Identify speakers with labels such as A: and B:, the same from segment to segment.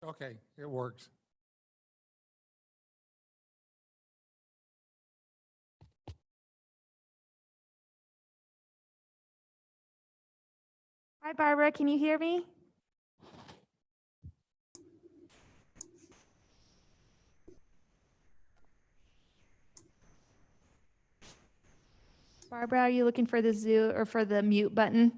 A: Okay, it works.
B: Hi, Barbara. Can you hear me? Barbara, are you looking for the Zoom or for the mute button?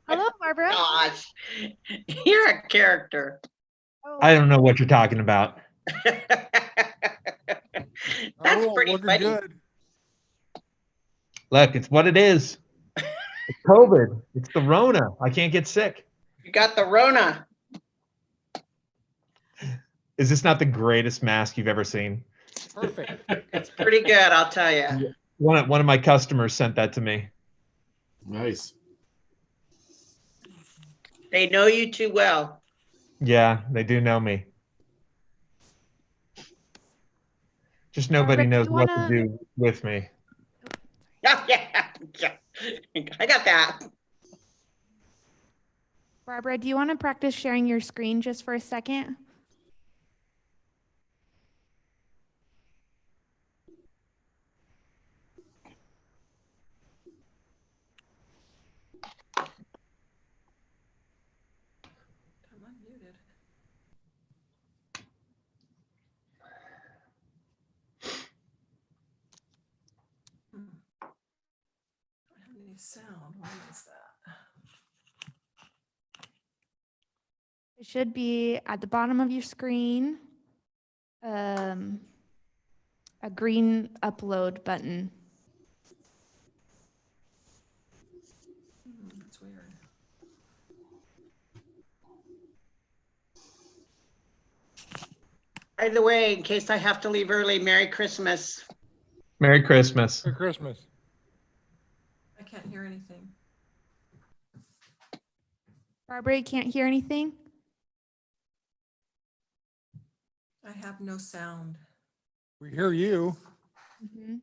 B: Hello, Barbara.
C: Gosh, you're a character.
B: Oh.
D: I don't know what you're talking about.
C: That's pretty
A: looking
C: funny.
A: good.
D: Look, it's what it is. It's COVID. It's the Rona. I can't get sick.
C: You got the Rona.
D: Is this not the greatest mask you've ever seen?
A: Perfect.
C: It's pretty good, I'll tell you.
D: One of my customers sent that to me.
E: Nice.
C: They know you too well.
D: Yeah, they do know me. Just nobody
B: Barbara,
D: knows what to do with me.
C: Oh, yeah. I got that.
B: Barbara, do you want to practice sharing your screen just for a second?
F: I'm unmuted. I don't have any sound. Why is that?
B: It should be at the bottom of your screen, a green upload button.
F: That's weird.
C: By the way, in case I have to leave early, Merry Christmas.
D: Merry Christmas.
A: Merry Christmas.
F: I can't hear anything.
B: Barbara, you can't hear anything?
F: I have no sound.
A: We hear you.
B: Mm-hmm.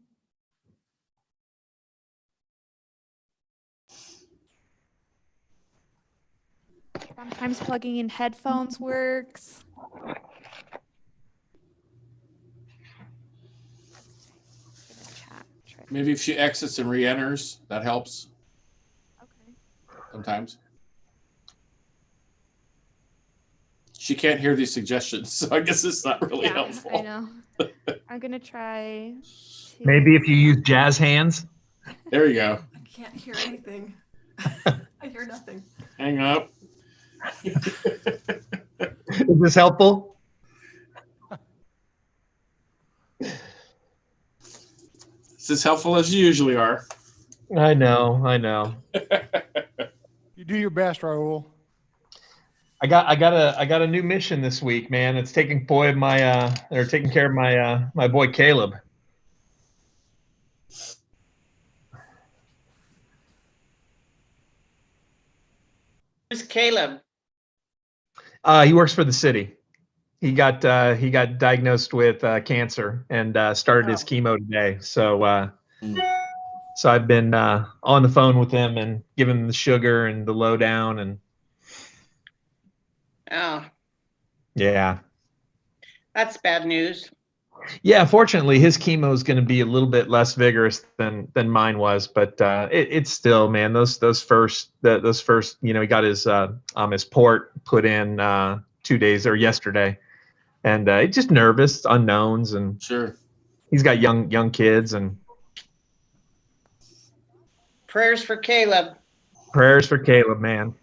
B: Sometimes plugging in headphones works.
E: Maybe if she exits and re-enters, that helps
B: Okay.
E: sometimes. She can't hear these suggestions, so I guess it's not really helpful.
B: I know. I'm gonna try.
D: Maybe if you use jazz hands.
E: There you go.
F: I can't hear anything. I hear nothing.
E: Hang up.
D: Is this helpful?
E: It's as helpful as you usually are.
D: I know. I know.
A: You do your best, Raul.
D: I got a new mission this week, man. It's taking care of my boy Caleb.
C: Who's Caleb?
D: He works for the city. He got diagnosed with cancer and started his chemo today. So I've been on the phone with him and giving him the sugar and the lowdown and
C: Oh,
D: yeah.
C: that's bad news.
D: Yeah, fortunately, his chemo is going to be a little bit less vigorous than mine was, but it's still, man. Those first, he got his port put in 2 days or yesterday, and it's just nervous, unknowns, and
E: sure,
D: he's got young kids, and
C: Prayers for Caleb.
D: prayers for Caleb, man.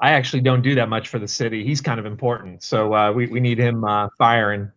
D: I actually don't do that much for the city. He's kind of important, so we need him firing.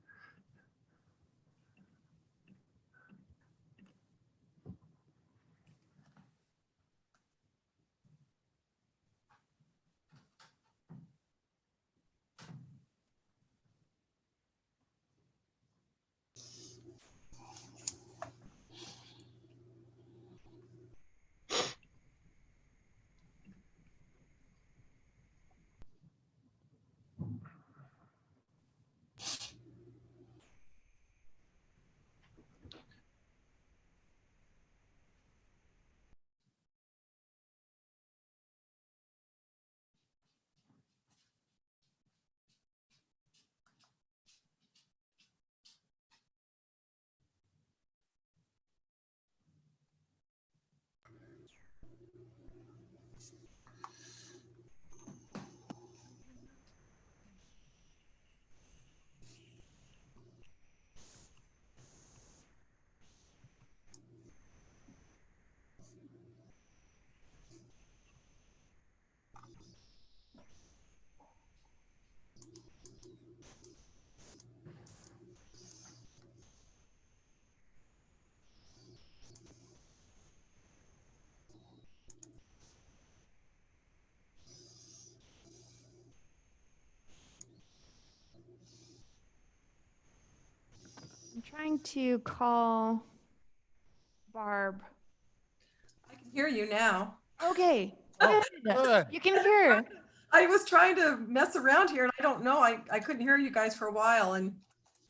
B: trying to call Barb.
F: I can hear you now.
B: Okay.
A: Oh,
B: Good.
A: good.
B: You can hear.
F: I was trying to mess around here and I don't know. I couldn't hear you guys for a while and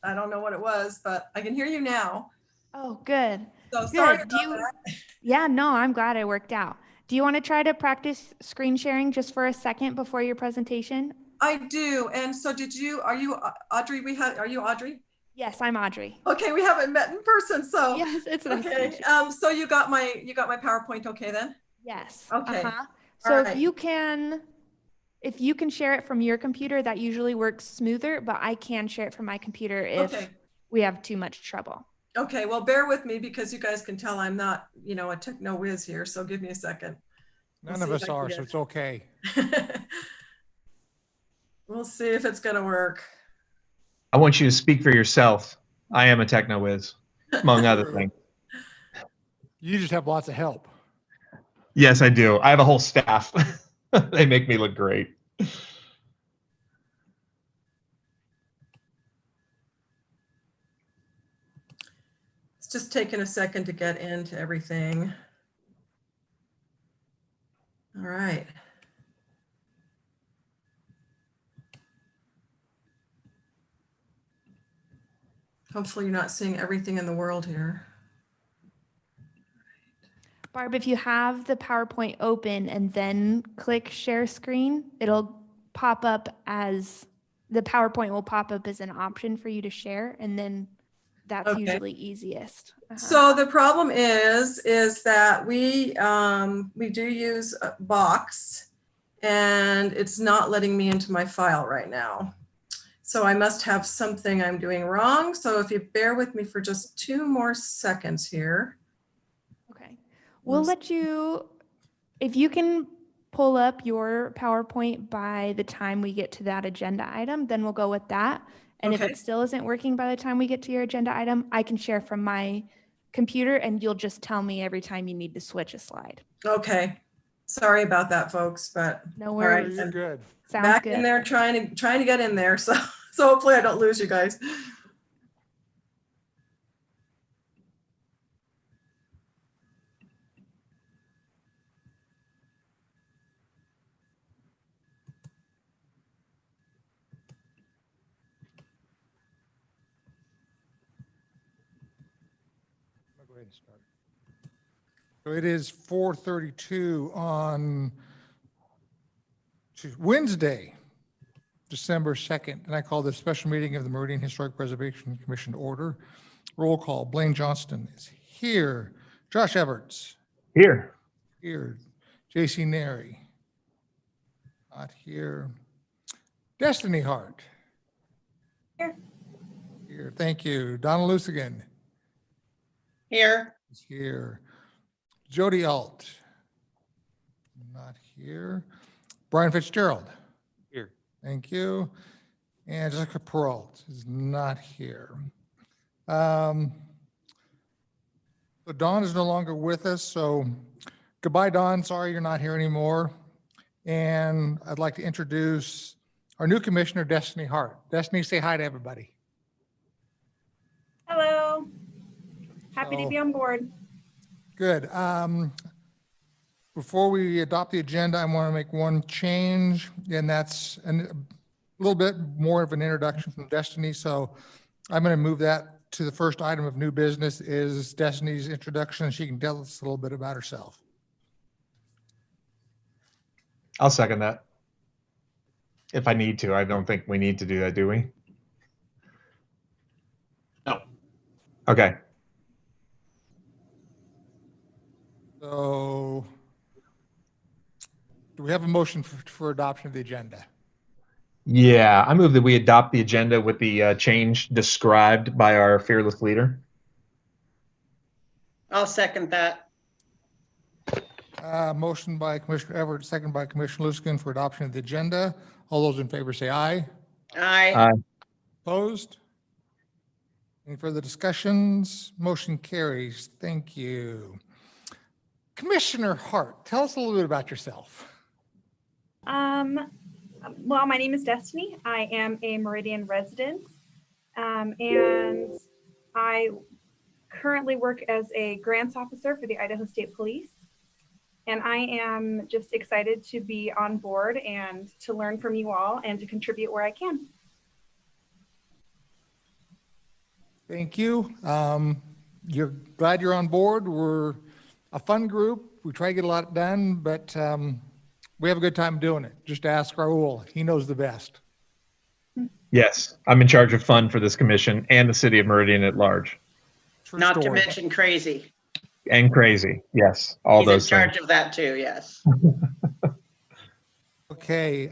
F: I don't know what it was, but I can hear you now.
B: Oh, good.
F: So sorry
B: Good.
F: about
B: Do you?
F: that.
B: Yeah, no, I'm glad it worked out. Do you want to try to practice screen sharing just for a second before your presentation?
F: I do. And so are you Audrey? Are you Audrey?
B: Yes, I'm Audrey.
F: Okay, we haven't met in person. So
B: Yes, it's nice to
F: okay.
B: meet you.
F: So you got my PowerPoint okay then?
B: Yes.
F: Okay.
B: Uh-huh.
F: All
B: So
F: right.
B: if you can share it from your computer, that usually works smoother, but I can share it from my computer if
F: Okay.
B: we have too much trouble.
F: Okay, well, bear with me because you guys can tell I'm not, a techno whiz here. So give me a second.
A: None
F: We'll
A: of
F: see if
A: us
F: I can
A: are,
F: get
A: so
F: it.
A: it's okay.
F: We'll see if it's gonna work.
D: I want you to speak for yourself. I am a techno whiz, among other things.
A: You just have lots of help.
D: Yes, I do. I have a whole staff. They make me look great.
F: It's just taking a second to get into everything. All right. Hopefully you're not seeing everything in the world here.
B: Barb, if you have the PowerPoint open and then click share screen, it'll pop up as the PowerPoint will pop up as an option for you to share, and then that's
F: Okay.
B: usually easiest.
F: So the problem is that we do use Box and it's not letting me into my file right now. So I must have something I'm doing wrong. So if you bear with me for just 2 more seconds here.
B: Okay. We'll let you, if you can pull up your PowerPoint by the time we get to that agenda item, then we'll go with that. And if
F: Okay.
B: it still isn't working by the time we get to your agenda item, I can share from my computer and you'll just tell me every time you need to switch a slide.
F: Okay. Sorry about that, folks, but
B: No
F: all right.
B: worries.
A: You're good.
B: Sounds
F: Back
B: good.
F: in there trying to get in there. So hopefully I don't lose you guys.
A: I'll go ahead and start. So it is 4:32 on Wednesday, December 2nd, and I call this special meeting of the Meridian Historic Preservation Commission to order. Roll call. Blaine Johnston is here. Josh Everts,
D: Here.
A: here. J.C. Neri, not here. Destiny Hart.
B: Here.
A: Here, thank you. Donna Lusigan
C: Here.
A: is here. Jody Alt, not here. Brian Fitzgerald. Here. Thank you. And Jessica Peralt is not here. So Dawn is no longer with us, so goodbye, Dawn. Sorry you're not here anymore. And I'd like to introduce our new commissioner, Destiny Hart. Destiny, say hi to everybody.
G: Hello. Happy to be on board.
A: Good. Before we adopt the agenda, I want to make one change, and that's a little bit more of an introduction from Destiny. So I'm going to move that to the first item of new business is Destiny's introduction. She can tell us a little bit about herself.
D: I'll second that. If I need to. I don't think we need to do that, do we?
E: No.
D: Okay.
A: So do we have a motion for adoption of the agenda?
D: Yeah, I move that we adopt the agenda with the change described by our fearless leader.
C: I'll second that.
A: Motion by Commissioner Everett, second by Commissioner Lusigan for adoption of the agenda. All those in favor say aye.
C: Aye.
D: Aye.
A: Opposed? Any further discussions? Motion carries. Thank you. Commissioner Hart, tell us a little bit about yourself.
G: Well, my name is Destiny. I am a Meridian resident, and I currently work as a grants officer for the Idaho State Police. And I am just excited to be on board and to learn from you all and to contribute where I can.
A: Thank you. You're glad you're on board. We're a fun group. We try to get a lot done, but we have a good time doing it. Just ask Raul. He knows the best.
D: Yes, I'm in charge of fun for this commission and the city of Meridian at large.
A: True
C: Not to
A: story.
C: mention crazy.
D: And crazy. Yes, all
C: He's in
D: those
C: charge
D: things.
C: of that too, yes.
A: Okay,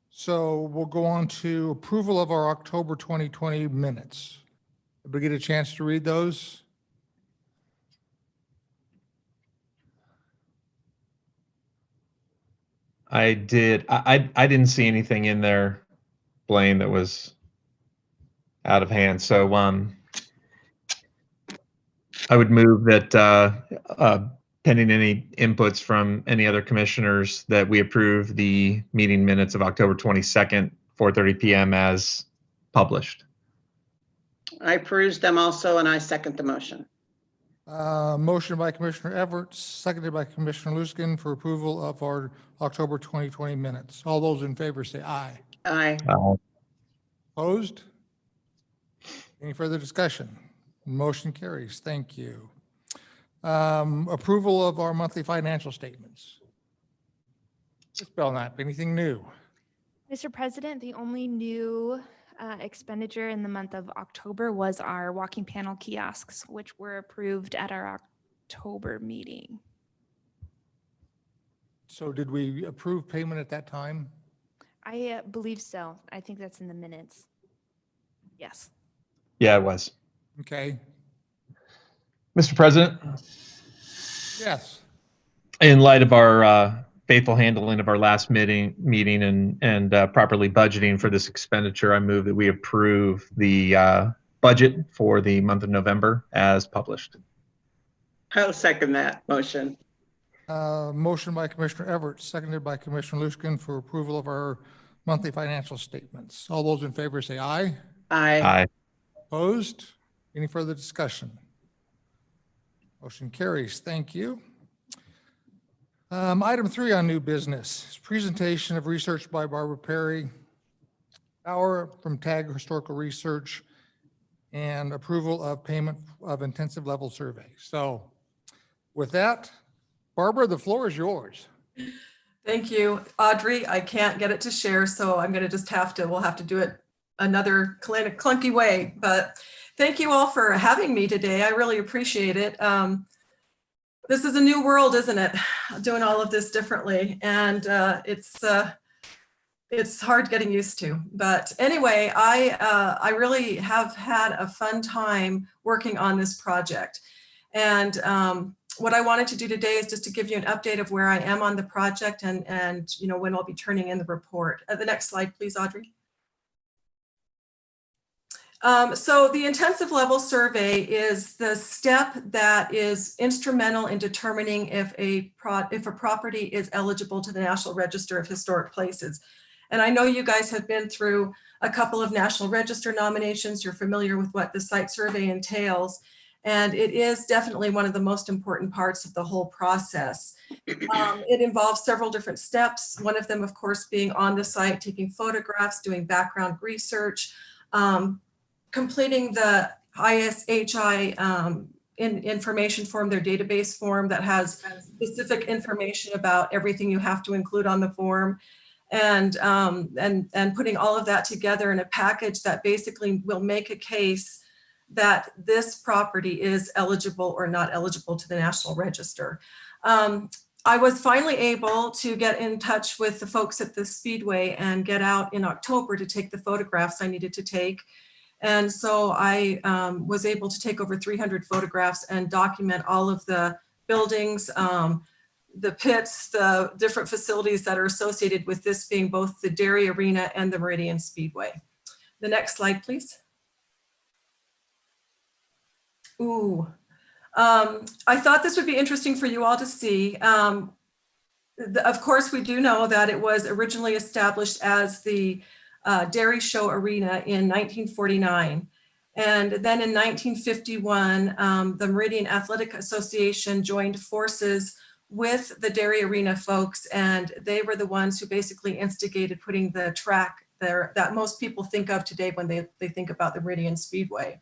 A: so we'll go on to approval of our October 2020 minutes. Did we get a chance to read those?
D: I did. I didn't see anything in there, Blaine, that was out of hand. So I would move that pending any inputs from any other commissioners, that we approve the meeting minutes of October 22nd, 4:30 p.m. as published.
C: I perused them also and I second the motion.
A: Motion by Commissioner Everett, seconded by Commissioner Luskin for approval of our October 2020 minutes. All those in favor say aye.
C: Aye.
A: Opposed? Any further discussion? Motion carries. Thank you. Approval of our monthly financial statements. Ms. Belknap, anything new?
B: Mr. President, the only new expenditure in the month of October was our walking panel kiosks, which were approved at our October meeting.
A: So did we approve payment at that time?
B: I believe so. I think that's in the minutes. Yes.
D: Yeah, it was.
A: Okay.
D: Mr. President,
A: Yes.
D: in light of our faithful handling of our last meeting and properly budgeting for this expenditure, I move that we approve the budget for the month of November as published.
C: I'll second that motion.
A: Motion by Commissioner Everett, seconded by Commissioner Luskin for approval of our monthly financial statements. All those in favor say aye.
C: Aye.
D: Aye.
A: Opposed? Any further discussion? Motion carries. Thank you. Item 3 on new business is presentation of research by Barbara Perry, Bauer from TAG Historical Research, and approval of payment of intensive level survey. So with that, Barbara, the floor is yours.
F: Thank you, Audrey. I can't get it to share, so I'm going to we'll have to do it another clunky way, but thank you all for having me today. I really appreciate it. This is a new world, isn't it? Doing all of this differently, and it's hard getting used to. But anyway, I really have had a fun time working on this project. And what I wanted to do today is just to give you an update of where I am on the project and you know, when I'll be turning in the report. The next slide, please, Audrey. So the intensive level survey is the step that is instrumental in determining if a property is eligible to the National Register of Historic Places. And I know you guys have been through a couple of National Register nominations. You're familiar with what the site survey entails. And it is definitely one of the most important parts of the whole process. It involves several different steps. One of them, of course, being on the site, taking photographs, doing background research, completing the ISHI information form, their database form that has specific information about everything you have to include on the form, and putting all of that together in a package that basically will make a case that this property is eligible or not eligible to the National Register. I was finally able to get in touch with the folks at the Speedway and get out in October to take the photographs I needed to take. And so I was able to take over 300 photographs and document all of the buildings, the pits, the different facilities that are associated with this being both the Dairy Arena and the Meridian Speedway. The next slide, please. Ooh, I thought this would be interesting for you all to see. Of course, we do know that it was originally established as the Dairy Show Arena in 1949. And then in 1951, the Meridian Athletic Association joined forces with the Dairy Arena folks, and they were the ones who basically instigated putting the track there that most people think of today when they think about the Meridian Speedway.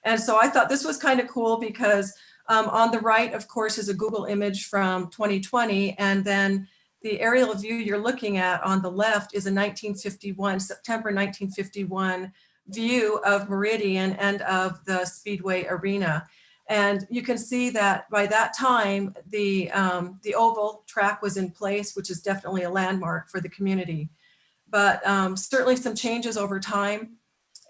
F: And so I thought this was kind of cool because on the right, of course, is a Google image from 2020, and then the aerial view you're looking at on the left is a September 1951 view of Meridian and of the Speedway Arena. And you can see that by that time, the oval track was in place, which is definitely a landmark for the community. But certainly some changes over time.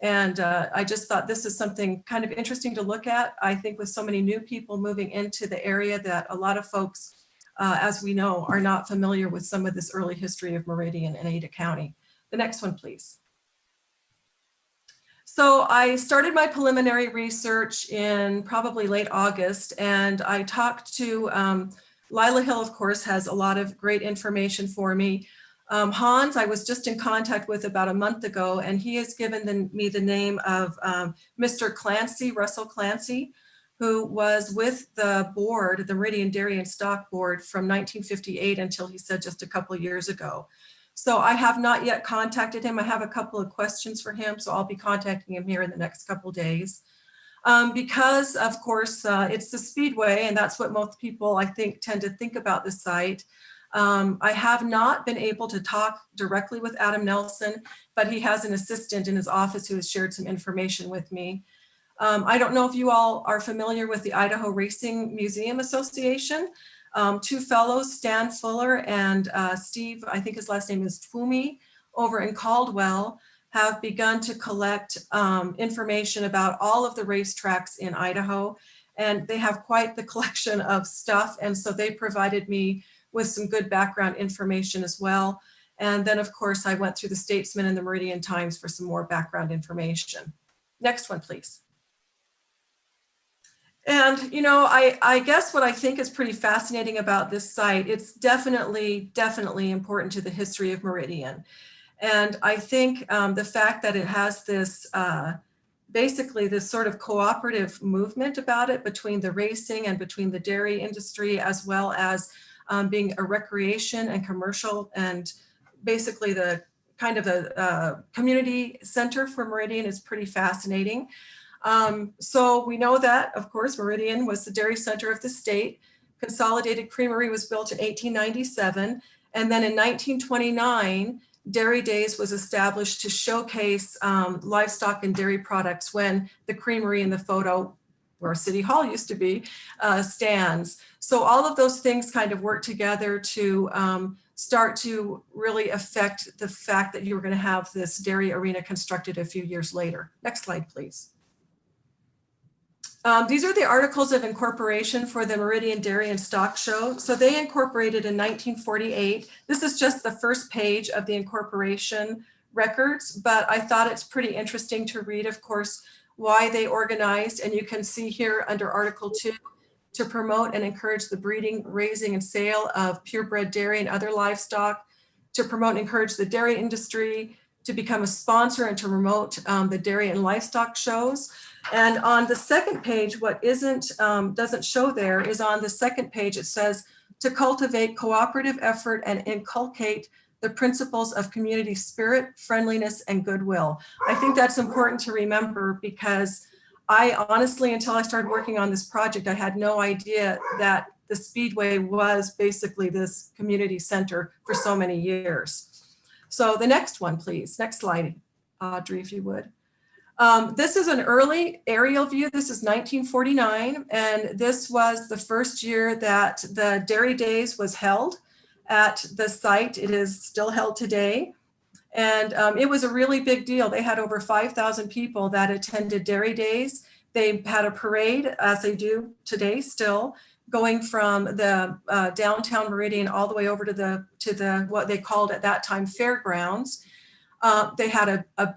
F: And I just thought this is something kind of interesting to look at. I think with so many new people moving into the area that a lot of folks, as we know, are not familiar with some of this early history of Meridian and Ada County. The next one, please. So I started my preliminary research in probably late August, and I talked to Lila Hill, of course, has a lot of great information for me. Hans, I was just in contact with about a month ago, and he has given me the name of Mr. Clancy, Russell Clancy, who was with the board, the Meridian Dairy and Stock Board from 1958 until he said just a couple of years ago. So I have not yet contacted him. I have a couple of questions for him, so I'll be contacting him here in the next couple of days. Because, of course, it's the Speedway, and that's what most people, I think, tend to think about the site. I have not been able to talk directly with Adam Nelson, but he has an assistant in his office who has shared some information with me. I don't know if you all are familiar with the Idaho Racing Museum Association. Two fellows, Stan Fuller and Steve, I think his last name is Twomey, over in Caldwell, have begun to collect information about all of the racetracks in Idaho. And they have quite the collection of stuff. And so they provided me with some good background information as well. And then, of course, I went through the Statesman and the Meridian Times for some more background information. Next one, please. And, you know, I guess what I think is pretty fascinating about this site, it's definitely important to the history of Meridian. And I think the fact that it has this, basically this sort of cooperative movement about it between the racing and between the dairy industry, as well as being a recreation and commercial and basically the kind of a community center for Meridian is pretty fascinating. So we know that, of course, Meridian was the dairy center of the state. Consolidated Creamery was built in 1897. And then in 1929, Dairy Days was established to showcase livestock and dairy products when the creamery in the photo, where City Hall used to be, stands. So all of those things kind of work together to start to really affect the fact that you were going to have this dairy arena constructed a few years later. Next slide, please. These are the articles of incorporation for the Meridian Dairy and Stock Show. So they incorporated in 1948. This is just the first page of the incorporation records, but I thought it's pretty interesting to read, of course, why they organized. And you can see here under Article 2, to promote and encourage the breeding, raising, and sale of purebred dairy and other livestock, to promote and encourage the dairy industry, to become a sponsor and to promote the dairy and livestock shows. And on the second page, what doesn't show there is on the second page, it says to cultivate cooperative effort and inculcate the principles of community spirit, friendliness, and goodwill. I think that's important to remember because I honestly, until I started working on this project, I had no idea that the Speedway was basically this community center for so many years. So the next one, please. Next slide, Audrey, if you would. This is an early aerial view. This is 1949, and this was the first year that the Dairy Days was held at the site. It is still held today. And it was a really big deal. They had over 5,000 people that attended Dairy Days. They had a parade, as they do today still, going from the downtown Meridian all the way over to the what they called at that time fairgrounds. They had a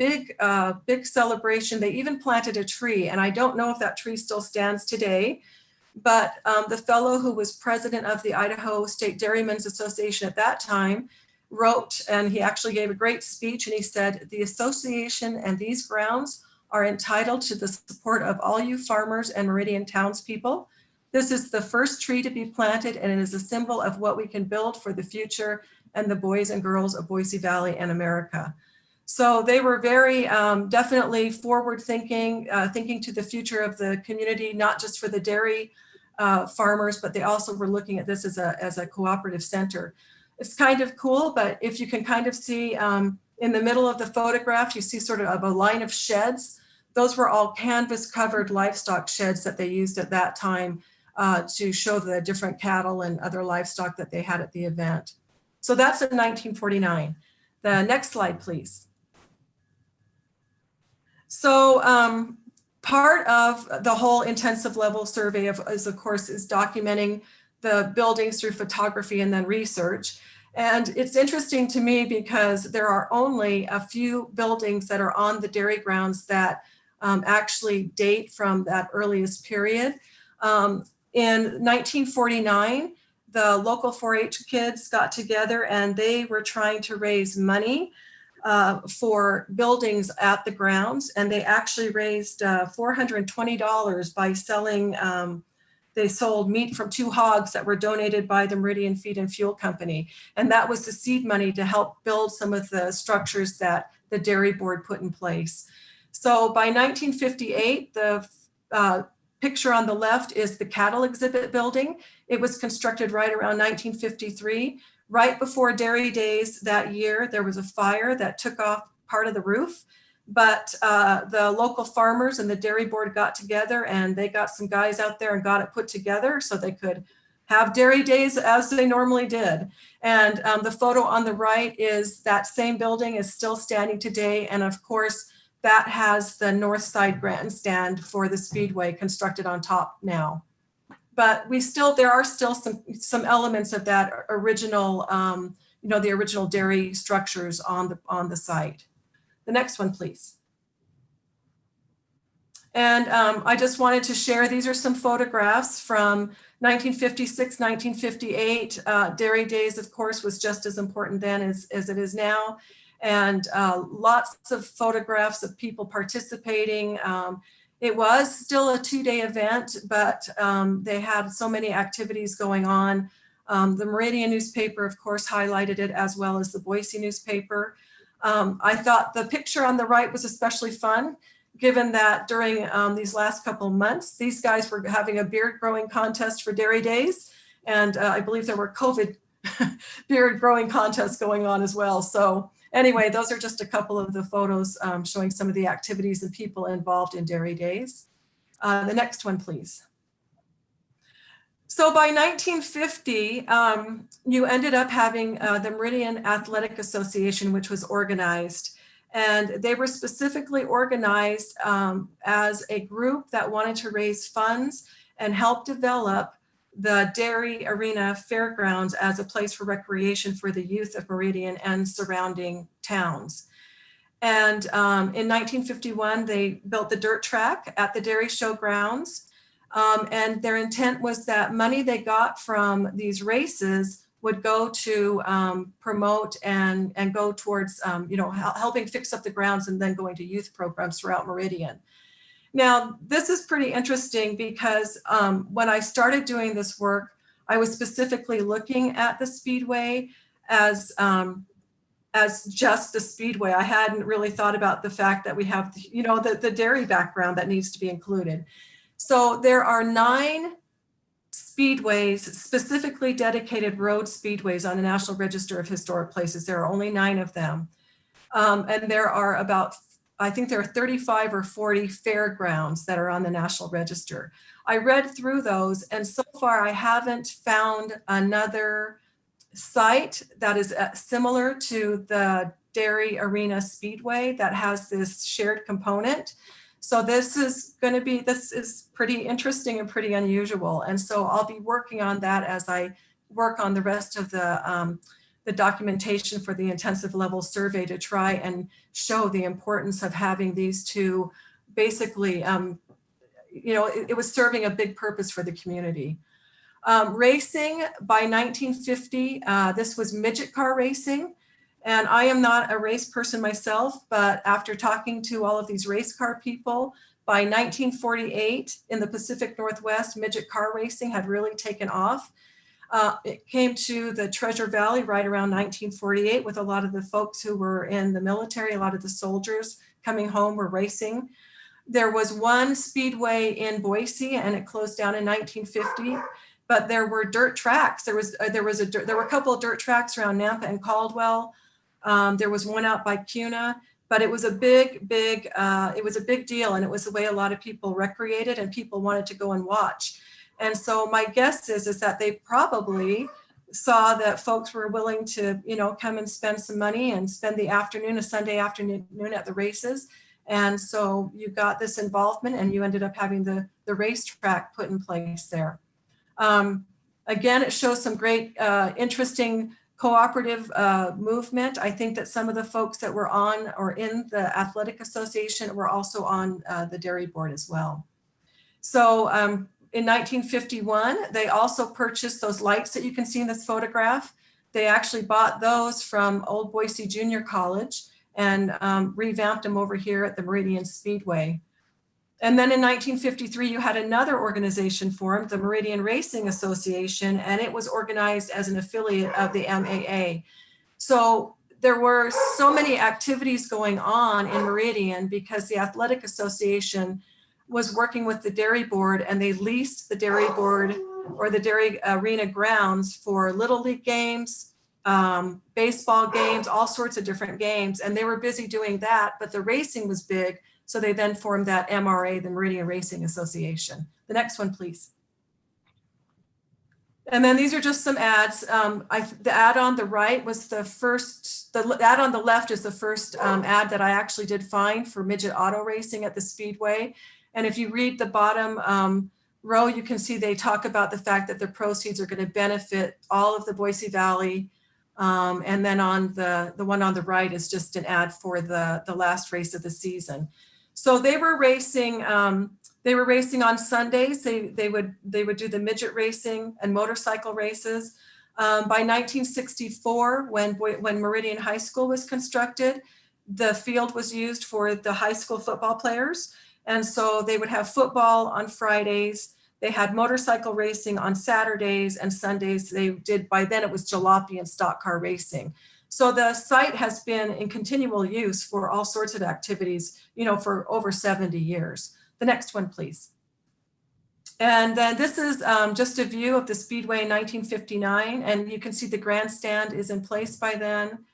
F: big celebration. They even planted a tree, and I don't know if that tree still stands today, but the fellow who was president of the Idaho State Dairymen's Association at that time wrote, and he actually gave a great speech, and he said, "The association and these grounds are entitled to the support of all you farmers and Meridian townspeople. This is the first tree to be planted, and it is a symbol of what we can build for the future and the boys and girls of Boise Valley and America. So they were very definitely forward thinking, thinking to the future of the community, not just for the dairy farmers, but they also were looking at this as a cooperative center. It's kind of cool, but if you can kind of see in the middle of the photograph, you see sort of a line of sheds. Those were all canvas covered livestock sheds that they used at that time to show the different cattle and other livestock that they had at the event. So that's in 1949. The next slide, please. So part of the whole intensive level survey of course, is documenting the buildings through photography and then research. And it's interesting to me because there are only a few buildings that are on the dairy grounds that actually date from that earliest period. In 1949, the local 4-H kids got together and they were trying to raise money for buildings at the grounds. And they actually raised $420 by selling, they sold meat from 2 hogs that were donated by the Meridian Feed and Fuel Company. And that was the seed money to help build some of the structures that the dairy board put in place. So by 1958, the picture on the left is the cattle exhibit building. It was constructed right around 1953. Right before Dairy Days that year, there was a fire that took off part of the roof, but the local farmers and the dairy board got together and they got some guys out there and got it put together so they could have Dairy Days as they normally did. And the photo on the right is that same building is still standing today. And of course, that has the north side grandstand for the Speedway constructed on top now. But there are still some elements of that original, the original dairy structures on the site. The next one, please. And I just wanted to share, these are some photographs from 1956, 1958. Dairy Days, of course, was just as important then as it is now. And lots of photographs of people participating. It was still a 2-day event, but they had so many activities going on. The Meridian newspaper, of course, highlighted it, as well as the Boise newspaper. I thought the picture on the right was especially fun, given that during these last couple of months, these guys were having a beard growing contest for Dairy Days. And I believe there were COVID beard growing contests going on as well. So anyway, those are just a couple of the photos showing some of the activities and people involved in Dairy Days. The next one, please. So by 1950, you ended up having the Meridian Athletic Association, which was organized. And they were specifically organized as a group that wanted to raise funds and help develop the Dairy Arena Fairgrounds as a place for recreation for the youth of Meridian and surrounding towns. And in 1951, they built the dirt track at the Dairy Show grounds. And their intent was that money they got from these races would go to promote and go towards helping fix up the grounds and then going to youth programs throughout Meridian. Now, this is pretty interesting because when I started doing this work, I was specifically looking at the Speedway as just the Speedway. I hadn't really thought about the fact that we have, the dairy background that needs to be included. So there are 9 speedways, specifically dedicated road speedways on the National Register of Historic Places. There are only 9 of them. And there are about, I think there are 35 or 40 fairgrounds that are on the National Register. I read through those, and so far I haven't found another site that is similar to the Dairy Arena Speedway that has this shared component. So this is pretty interesting and pretty unusual. And so I'll be working on that as I work on the rest of the documentation for the intensive level survey to try and show the importance of having these two basically, it was serving a big purpose for the community. Racing by 1950, this was midget car racing. And I am not a race person myself, but after talking to all of these race car people, by 1948 in the Pacific Northwest, midget car racing had really taken off. It came to the Treasure Valley right around 1948 with a lot of the folks who were in the military, a lot of the soldiers coming home were racing. There was one speedway in Boise and it closed down in 1950, but there were dirt tracks. There were a couple of dirt tracks around Nampa and Caldwell. There was one out by Cuna, but it was a big deal, and it was the way a lot of people recreated and people wanted to go and watch. And so my guess is that they probably saw that folks were willing to, come and spend some money and spend the afternoon, a Sunday afternoon at the races. And so you got this involvement and you ended up having the racetrack put in place there. Again, it shows some great, interesting cooperative movement. I think that some of the folks that were on or in the athletic association were also on the dairy board as well. So in 1951, they also purchased those lights that you can see in this photograph. They actually bought those from Old Boise Junior College and revamped them over here at the Meridian Speedway. And then in 1953, you had another organization formed, the Meridian Racing Association, and it was organized as an affiliate of the MAA. So there were so many activities going on in Meridian because the Athletic Association was working with the dairy board, and they leased the dairy board or the dairy arena grounds for Little League games, baseball games, all sorts of different games. And they were busy doing that, but the racing was big. So they then formed that MRA, the Meridian Racing Association. The next one, please. And then these are just some ads. The ad on the right was the first, the ad on the left is the first ad that I actually did find for midget auto racing at the Speedway. And if you read the bottom row, you can see they talk about the fact that the proceeds are going to benefit all of the Boise Valley. And then on the one on the right is just an ad for the last race of the season. So they were racing on Sundays. They would do the midget racing and motorcycle races. By 1964, when Meridian High School was constructed, the field was used for the high school football players. And so they would have football on Fridays. They had motorcycle racing on Saturdays, and Sundays they did, by then it was jalopy and stock car racing. So the site has been in continual use for all sorts of activities, for over 70 years. The next one, please. And then this is just a view of the Speedway in 1959. And you can see the grandstand is in place by then.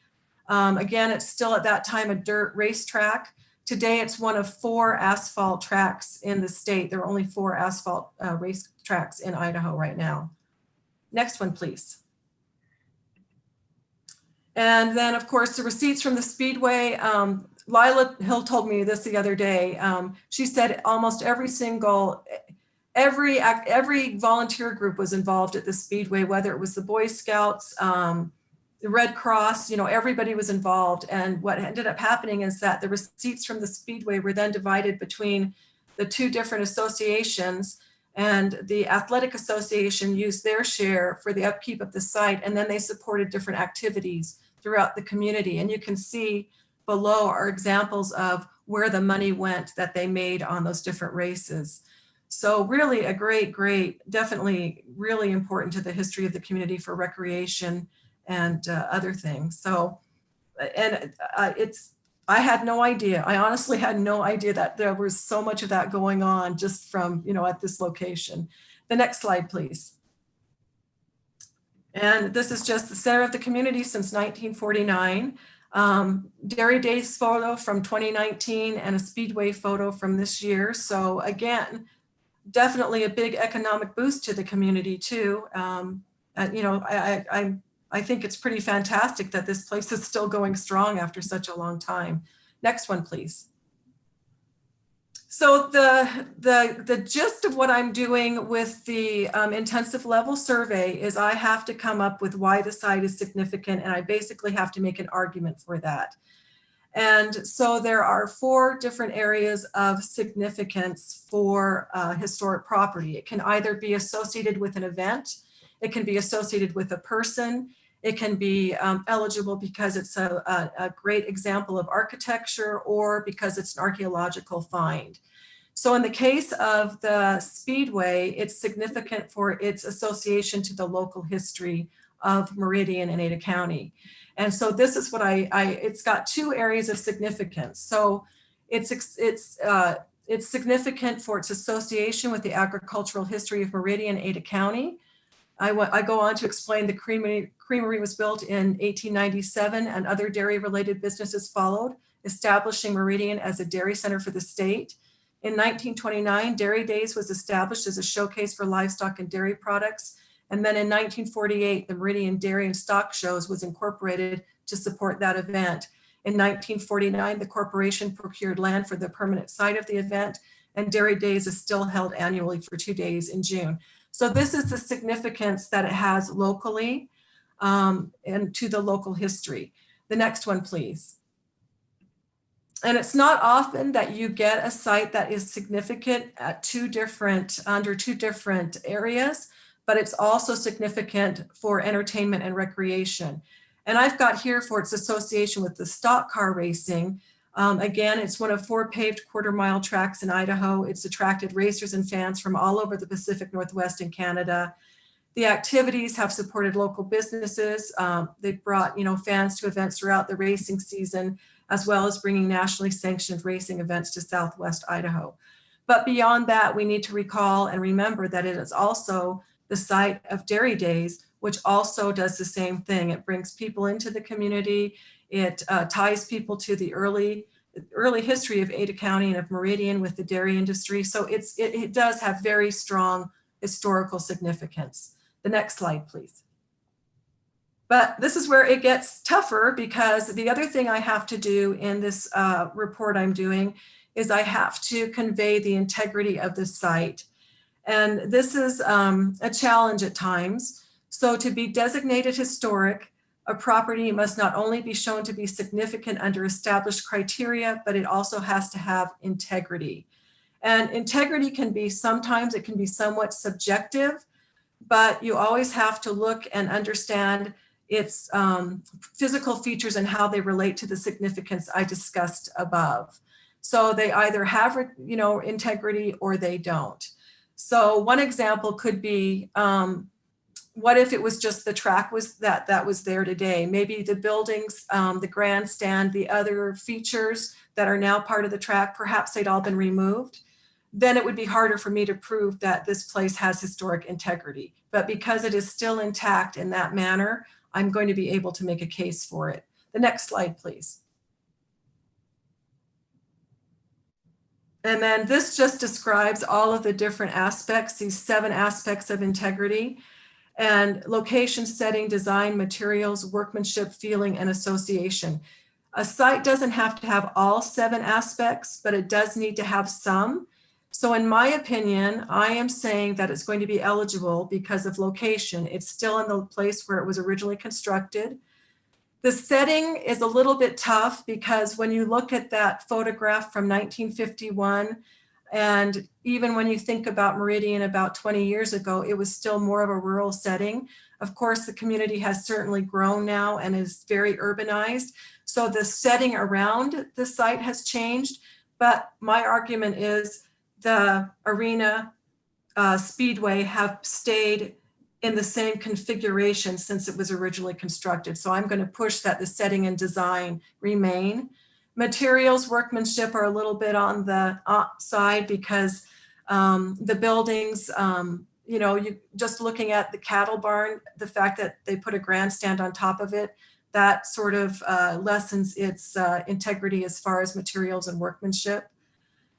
F: Again, it's still at that time a dirt racetrack. Today, it's one of 4 asphalt tracks in the state. There are only 4 asphalt race tracks in Idaho right now. Next one, please. And then, of course, the receipts from the Speedway. Lila Hill told me this the other day. She said almost every volunteer group was involved at the Speedway, whether it was the Boy Scouts, the Red Cross, everybody was involved. And what ended up happening is that the receipts from the Speedway were then divided between the 2 different associations, and the Athletic Association used their share for the upkeep of the site, and then they supported different activities throughout the community. And you can see below are examples of where the money went that they made on those different races. So really a great, definitely really important to the history of the community for recreation and other things. So, and I had no idea. I honestly had no idea that there was so much of that going on just from, at this location. The next slide, please. And this is just the center of the community since 1949. Dairy Days photo from 2019 and a Speedway photo from this year. So again, definitely a big economic boost to the community too. I think it's pretty fantastic that this place is still going strong after such a long time. Next one, please. So the gist of what I'm doing with the intensive level survey is I have to come up with why the site is significant, and I basically have to make an argument for that. And so there are 4 different areas of significance for historic property. It can either be associated with an event, it can be associated with a person, It can be eligible because it's a great example of architecture or because it's an archaeological find. So in the case of the Speedway, it's significant for its association to the local history of Meridian and Ada County. And so this is what it's got two areas of significance. So it's significant for its association with the agricultural history of Meridian, Ada County. I go on to explain the creamery was built in 1897 and other dairy related businesses followed, establishing Meridian as a dairy center for the state. In 1929, Dairy Days was established as a showcase for livestock and dairy products. And then in 1948, the Meridian Dairy and Stock Shows was incorporated to support that event. In 1949, the corporation procured land for the permanent site of the event, and Dairy Days is still held annually for 2 days in June. So this is the significance that it has locally and to the local history. The next one, please. And it's not often that you get a site that is significant at under two different areas, but it's also significant for entertainment and recreation. And I've got here for its association with the stock car racing. Again, it's one of 4 paved quarter-mile tracks in Idaho. It's attracted racers and fans from all over the Pacific Northwest and Canada. The activities have supported local businesses. They've brought, fans to events throughout the racing season, as well as bringing nationally sanctioned racing events to Southwest Idaho. But beyond that, we need to recall and remember that it is also the site of Dairy Days, which also does the same thing. It brings people into the community. It ties people to the early history of Ada County and of Meridian with the dairy industry. So it does have very strong historical significance. The next slide, please. But this is where it gets tougher, because the other thing I have to do in this report I'm doing is I have to convey the integrity of the site. And this is a challenge at times. So to be designated historic, a property must not only be shown to be significant under established criteria, but it also has to have integrity. And integrity can be sometimes, it can be somewhat subjective, but you always have to look and understand its physical features and how they relate to the significance I discussed above. So they either have, integrity or they don't. So one example could be, what if it was just the track that was there today? Maybe the buildings, the grandstand, the other features that are now part of the track, perhaps they'd all been removed. Then it would be harder for me to prove that this place has historic integrity. But because it is still intact in that manner, I'm going to be able to make a case for it. The next slide, please. And then this just describes all of the different aspects, these 7 aspects of integrity, and location, setting, design, materials, workmanship, feeling, and association. A site doesn't have to have all 7 aspects, but it does need to have some. So in my opinion, I am saying that it's going to be eligible because of location. It's still in the place where it was originally constructed. The setting is a little bit tough because when you look at that photograph from 1951, and even when you think about Meridian about 20 years ago, it was still more of a rural setting. Of course, the community has certainly grown now and is very urbanized. So the setting around the site has changed. But my argument is the arena speedway have stayed in the same configuration since it was originally constructed. So I'm going to push that the setting and design remain. Materials, workmanship are a little bit on the side because the buildings, you just looking at the cattle barn, the fact that they put a grandstand on top of it, that sort of lessens its integrity as far as materials and workmanship.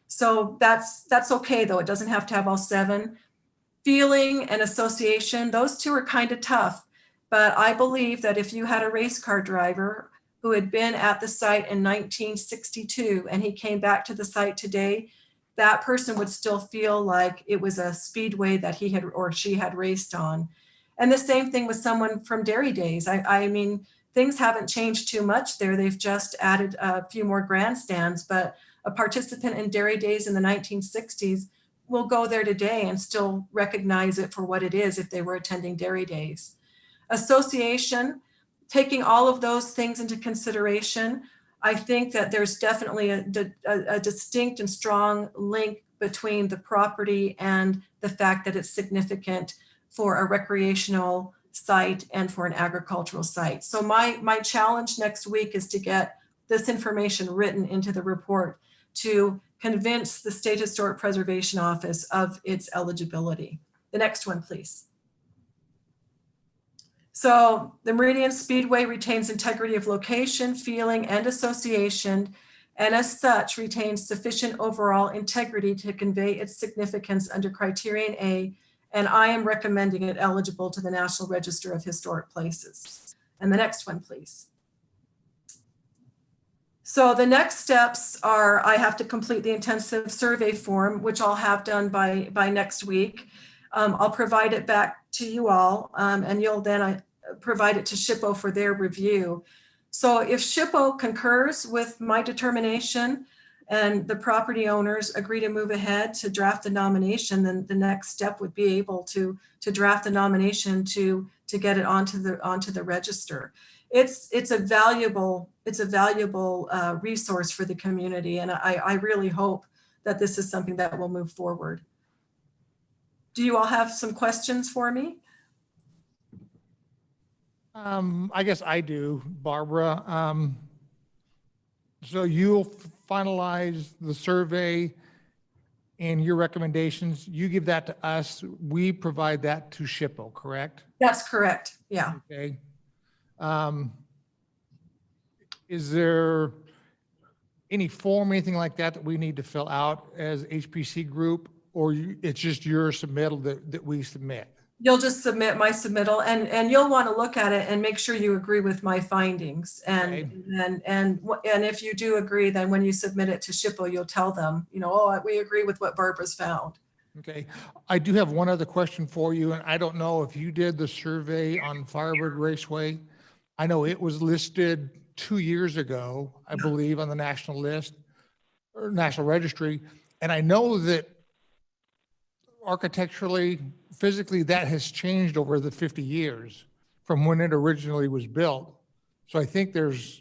F: So that's okay though. It doesn't have to have all 7. Feeling and association, those 2 are kind of tough, but I believe that if you had a race car driver who had been at the site in 1962 and he came back to the site today, that person would still feel like it was a speedway that he had or she had raced on. And the same thing with someone from Dairy Days. I mean, things haven't changed too much there. They've just added a few more grandstands, but a participant in Dairy Days in the 1960s will go there today and still recognize it for what it is if they were attending Dairy Days. Association, taking all of those things into consideration, I think that there's definitely a distinct and strong link between the property and the fact that it's significant for a recreational site and for an agricultural site. So my challenge next week is to get this information written into the report to convince the State Historic Preservation Office of its eligibility. The next one, please. So the Meridian Speedway retains integrity of location, feeling, and association, and as such retains sufficient overall integrity to convey its significance under criterion A, and I am recommending it eligible to the National Register of Historic Places. And the next one, please. So the next steps are I have to complete the intensive survey form, which I'll have done by next week. I'll provide it back to you all, and you'll then provide it to SHPO for their review. So if SHPO concurs with my determination and the property owners agree to move ahead to draft the nomination, then the next step would be able to draft the nomination to get it onto the register. It's a valuable resource for the community, and I really hope that this is something that will move forward. Do you all have some questions for me?
A: I guess I do, Barbara. So you'll finalize the survey and your recommendations. You give that to us. We provide that to SHPO, correct?
F: That's correct. Yeah.
A: Okay. Is there any form, anything like that we need to fill out as HPC group, or it's just your submittal that we submit?
F: You'll just submit my submittal, and you'll want to look at it and make sure you agree with my findings. And if you do agree, then when you submit it to SHPO, you'll tell them, oh, we agree with what Barbara's found.
A: Okay. I do have one other question for you, and I don't know if you did the survey on Firebird Raceway. I know it was listed 2 years ago, I believe, on the national list or National Registry. And I know that architecturally, physically, that has changed over the 50 years from when it originally was built. So I think there's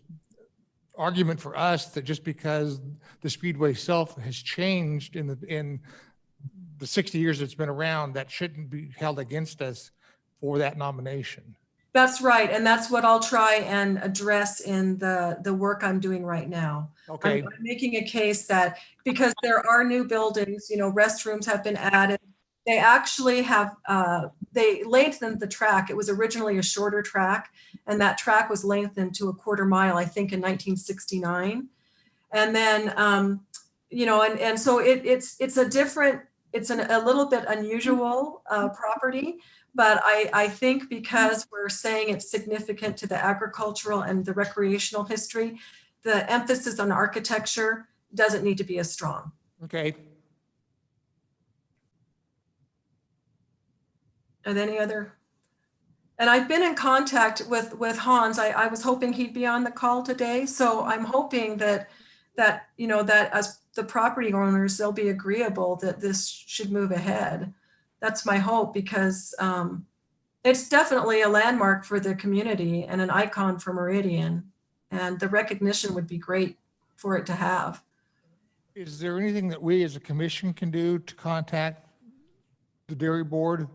A: argument for us that just because the Speedway itself has changed in the 60 years it's been around, that shouldn't be held against us for that nomination.
F: That's right. And that's what I'll try and address in the work I'm doing right now.
A: Okay.
F: I'm making a case that because there are new buildings, restrooms have been added. They actually have, they lengthened the track. It was originally a shorter track, and that track was lengthened to a 1/4 mile, I think, in 1969. And then, and so it's a different, it's a little bit unusual property. But I think because we're saying it's significant to the agricultural and the recreational history, the emphasis on architecture doesn't need to be as strong.
A: Okay.
F: Are there any other? And I've been in contact with Hans. I was hoping he'd be on the call today. So I'm hoping that as the property owners, they'll be agreeable that this should move ahead. That's my hope, because it's definitely a landmark for the community and an icon for Meridian, and the recognition would be great for it to have.
A: Is there anything that we as a commission can do to contact the dairy board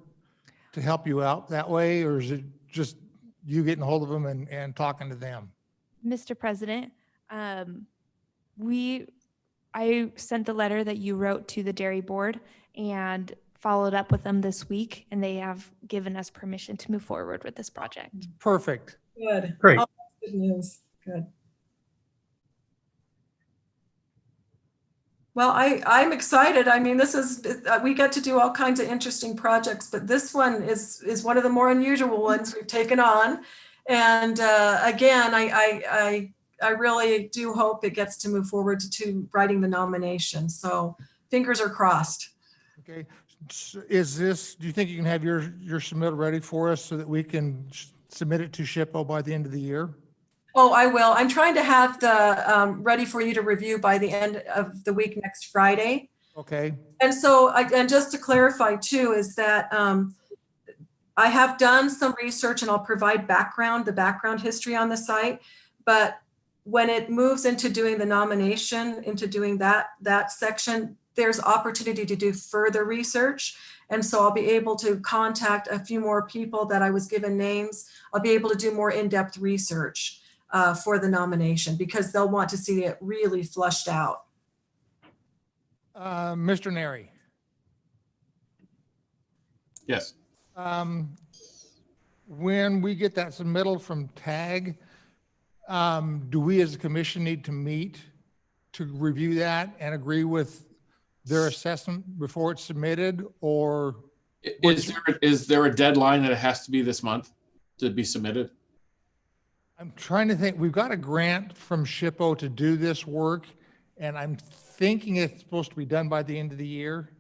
A: to help you out that way, or is it just you getting a hold of them and talking to them?
B: Mr. President, I sent the letter that you wrote to the dairy board and followed up with them this week, and they have given us permission to move forward with this project.
A: Perfect.
F: Good.
D: Great.
F: Oh, that's good news. Good. Well, I'm excited. I mean, this is, we get to do all kinds of interesting projects, but this one is one of the more unusual ones we've taken on. And again, I really do hope it gets to move forward to writing the nomination. So fingers are crossed.
A: Okay. Do you think you can have your submittal ready for us so that we can submit it to SHPO by the end of the year?
F: Oh, I will. I'm trying to have the ready for you to review by the end of the week next I And so, and just to clarify too, is that I have done some research and I'll provide the background history on the site, but when it moves into doing the nomination, into doing that section, there's opportunity to do further research. And so I'll be able to contact a few more people that I was given names. I'll be able to do more in-depth research for the nomination because they'll want to see it really flushed out.
A: Mr. Neri.
E: Yes.
A: When we get that submittal from TAG, do we as a commission need to meet to review that and agree with their assessment before it's submitted, or?
E: Is there a deadline that it has to be this month to be submitted?
A: I'm trying to think. We've got a grant from SHPO to do this work, and I'm thinking it's supposed to be done by the end of the year.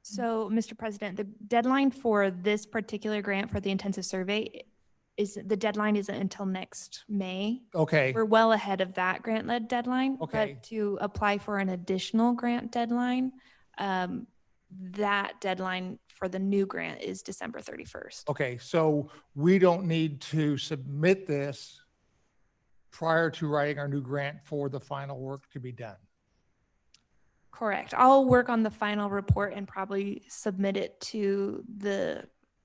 B: So, Mr. President, the deadline for this particular grant for the intensive survey the deadline isn't until next May.
A: Okay.
B: We're well ahead of that grant-led deadline.
A: Okay.
B: But to apply for an additional grant deadline, that deadline for the new grant is December 31st.
A: Okay. So we don't need to submit this prior to writing our new grant for the final work to be done.
B: Correct. I'll work on the final report and probably submit it to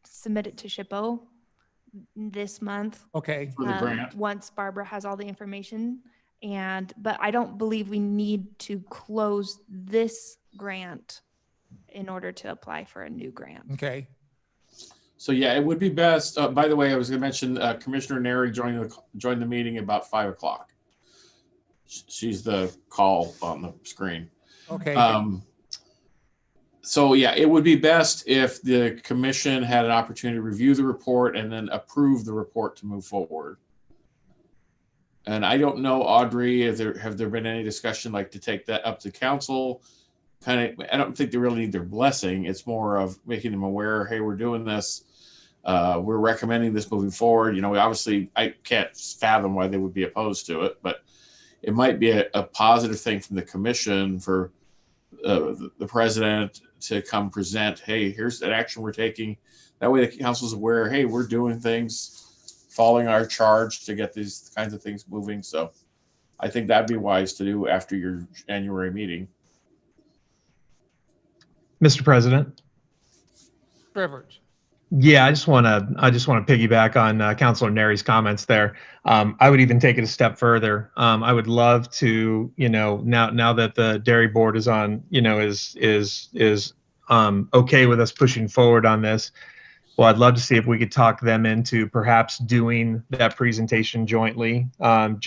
B: SHPO this month.
A: Okay.
E: For the grant.
B: Once Barbara has all the information. But I don't believe we need to close this grant in order to apply for a new grant.
A: Okay.
E: So yeah, it would be best. By the way, I was going to mention Commissioner Neri joined the meeting about 5 o'clock. She's the call on the screen.
A: Okay.
E: So yeah, it would be best if the commission had an opportunity to review the report and then approve the report to move forward. And I don't know, Audrey, have there been any discussion like to take that up to council? I don't think they really need their blessing. It's more of making them aware, hey, we're doing this. We're recommending this moving forward. You know, obviously I can't fathom why they would be opposed to it, but it might be a positive thing from the commission for the president to come present, hey, here's that action we're taking. That way the council's aware, hey, we're doing things, following our charge to get these kinds of things moving. So I think that'd be wise to do after your January meeting.
D: Mr. President.
A: Rivers.
D: Yeah, I just want to piggyback on Councilor Neri's comments there. I would even take it a step further. I would love to, now that the dairy board is on, is okay with us pushing forward on this. Well, I'd love to see if we could talk them into perhaps doing that presentation jointly, to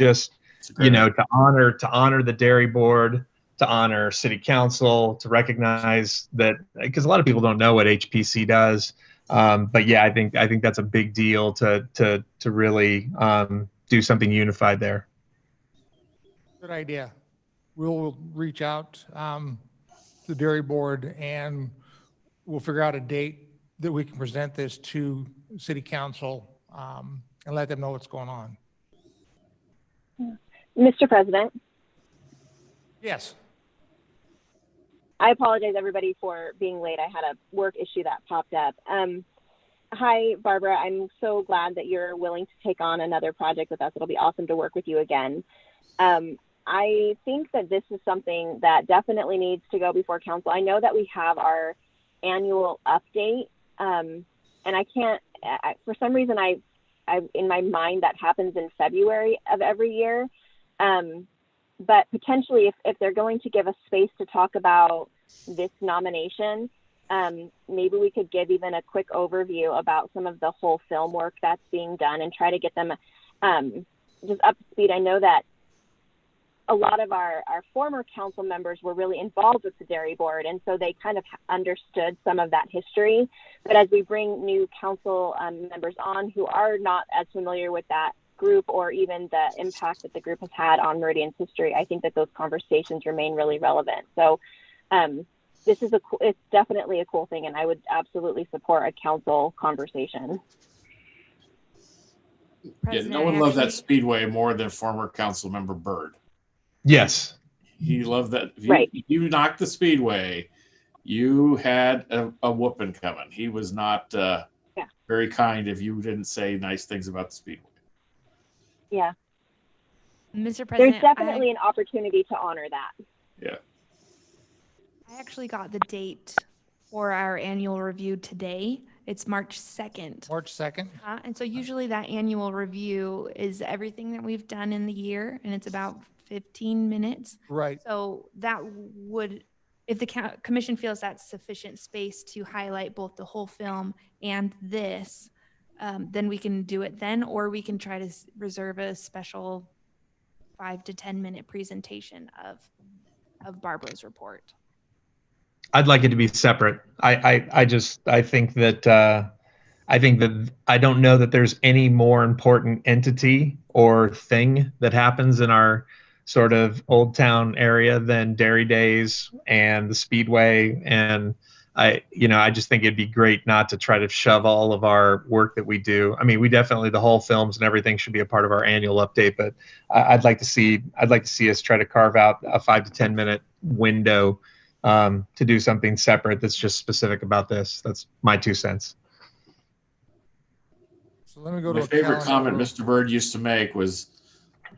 D: honor the dairy board, to honor city council, to recognize that, because a lot of people don't know what HPC does. But yeah, I think that's a big deal to really do something unified there.
A: Good idea. We'll reach out to the dairy board and we'll figure out a date that we can present this to city council and let them know what's going on.
H: Mr. President.
A: Yes.
H: I apologize, everybody, for being late. I had a work issue that popped up. Hi, Barbara. I'm so glad that you're willing to take on another project with us. It'll be awesome to work with you again. I think that this is something that definitely needs to go before council. I know that we have our annual update, and I can't, for some reason, I in my mind that happens in February of every year. But potentially, if they're going to give us space to talk about this nomination, maybe we could give even a quick overview about some of the whole film work that's being done and try to get them just up to speed. I know that a lot of our former council members were really involved with the dairy board, and so they kind of understood some of that history. But as we bring new council members on who are not as familiar with that group or even the impact that the group has had on Meridian's history, I think that those conversations remain really relevant. So this is it's definitely a cool thing, and I would absolutely support a council conversation.
E: Yeah, no one loved that speedway more than former council member Byrd.
D: Yes.
E: He loved that.
H: Right.
E: You knocked the speedway, you had a whooping coming. He was not very kind if you didn't say nice things about the Speedway.
H: Yeah,
B: Mr.
H: there's
B: President,
H: definitely an opportunity to honor that.
E: Yeah.
B: I actually got the date for our annual review today. It's March 2nd.
A: March 2nd.
B: And so usually that annual review is everything that we've done in the year, and it's about 15 minutes.
A: Right.
B: So that would, if the commission feels that's sufficient space to highlight both the whole film and this, then we can do it then, or we can try to reserve a special 5 to 10 minute presentation of Barbara's report.
D: I'd like it to be separate. I think that I don't know that there's any more important entity or thing that happens in our sort of Old Town area than Dairy Days and the Speedway. And I just think it'd be great not to try to shove all of our work that we do. I mean, we definitely, the whole films and everything should be a part of our annual update, but I'd like to see us try to carve out a 5 to 10 minute window to do something separate that's just specific about this. That's my 2 cents.
A: So let me go to
E: My
A: a
E: favorite
A: calendar.
E: comment Mr. Bird used to make was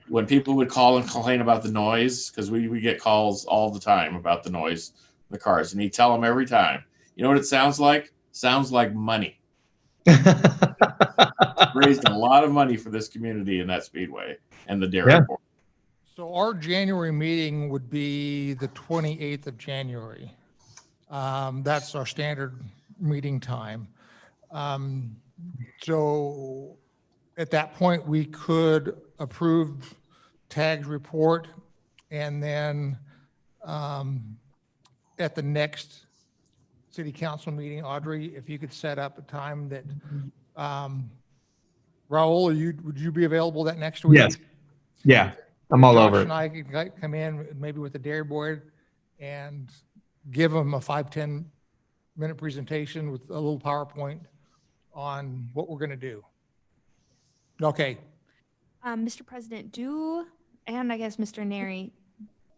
E: when people would call and complain about the noise, because we get calls all the time about the noise in the cars, and he'd tell them every time, you know what it sounds like? Sounds like money. Raised a lot of money for this community in that Speedway and the dairy port.
A: So our January meeting would be the 28th of January. That's our standard meeting time. So at that point, we could approve TAG's report, and then at the next city council meeting, Audrey, if you could set up a time that, Raul, would you be available that next week?
D: Yes. Yeah. I'm all
A: Josh
D: over it.
A: and I could come in maybe with the dairy board and give them a 5-10 minute presentation with a little PowerPoint on what we're going to do. Okay.
B: Mr. President, and I guess Mr. Neri,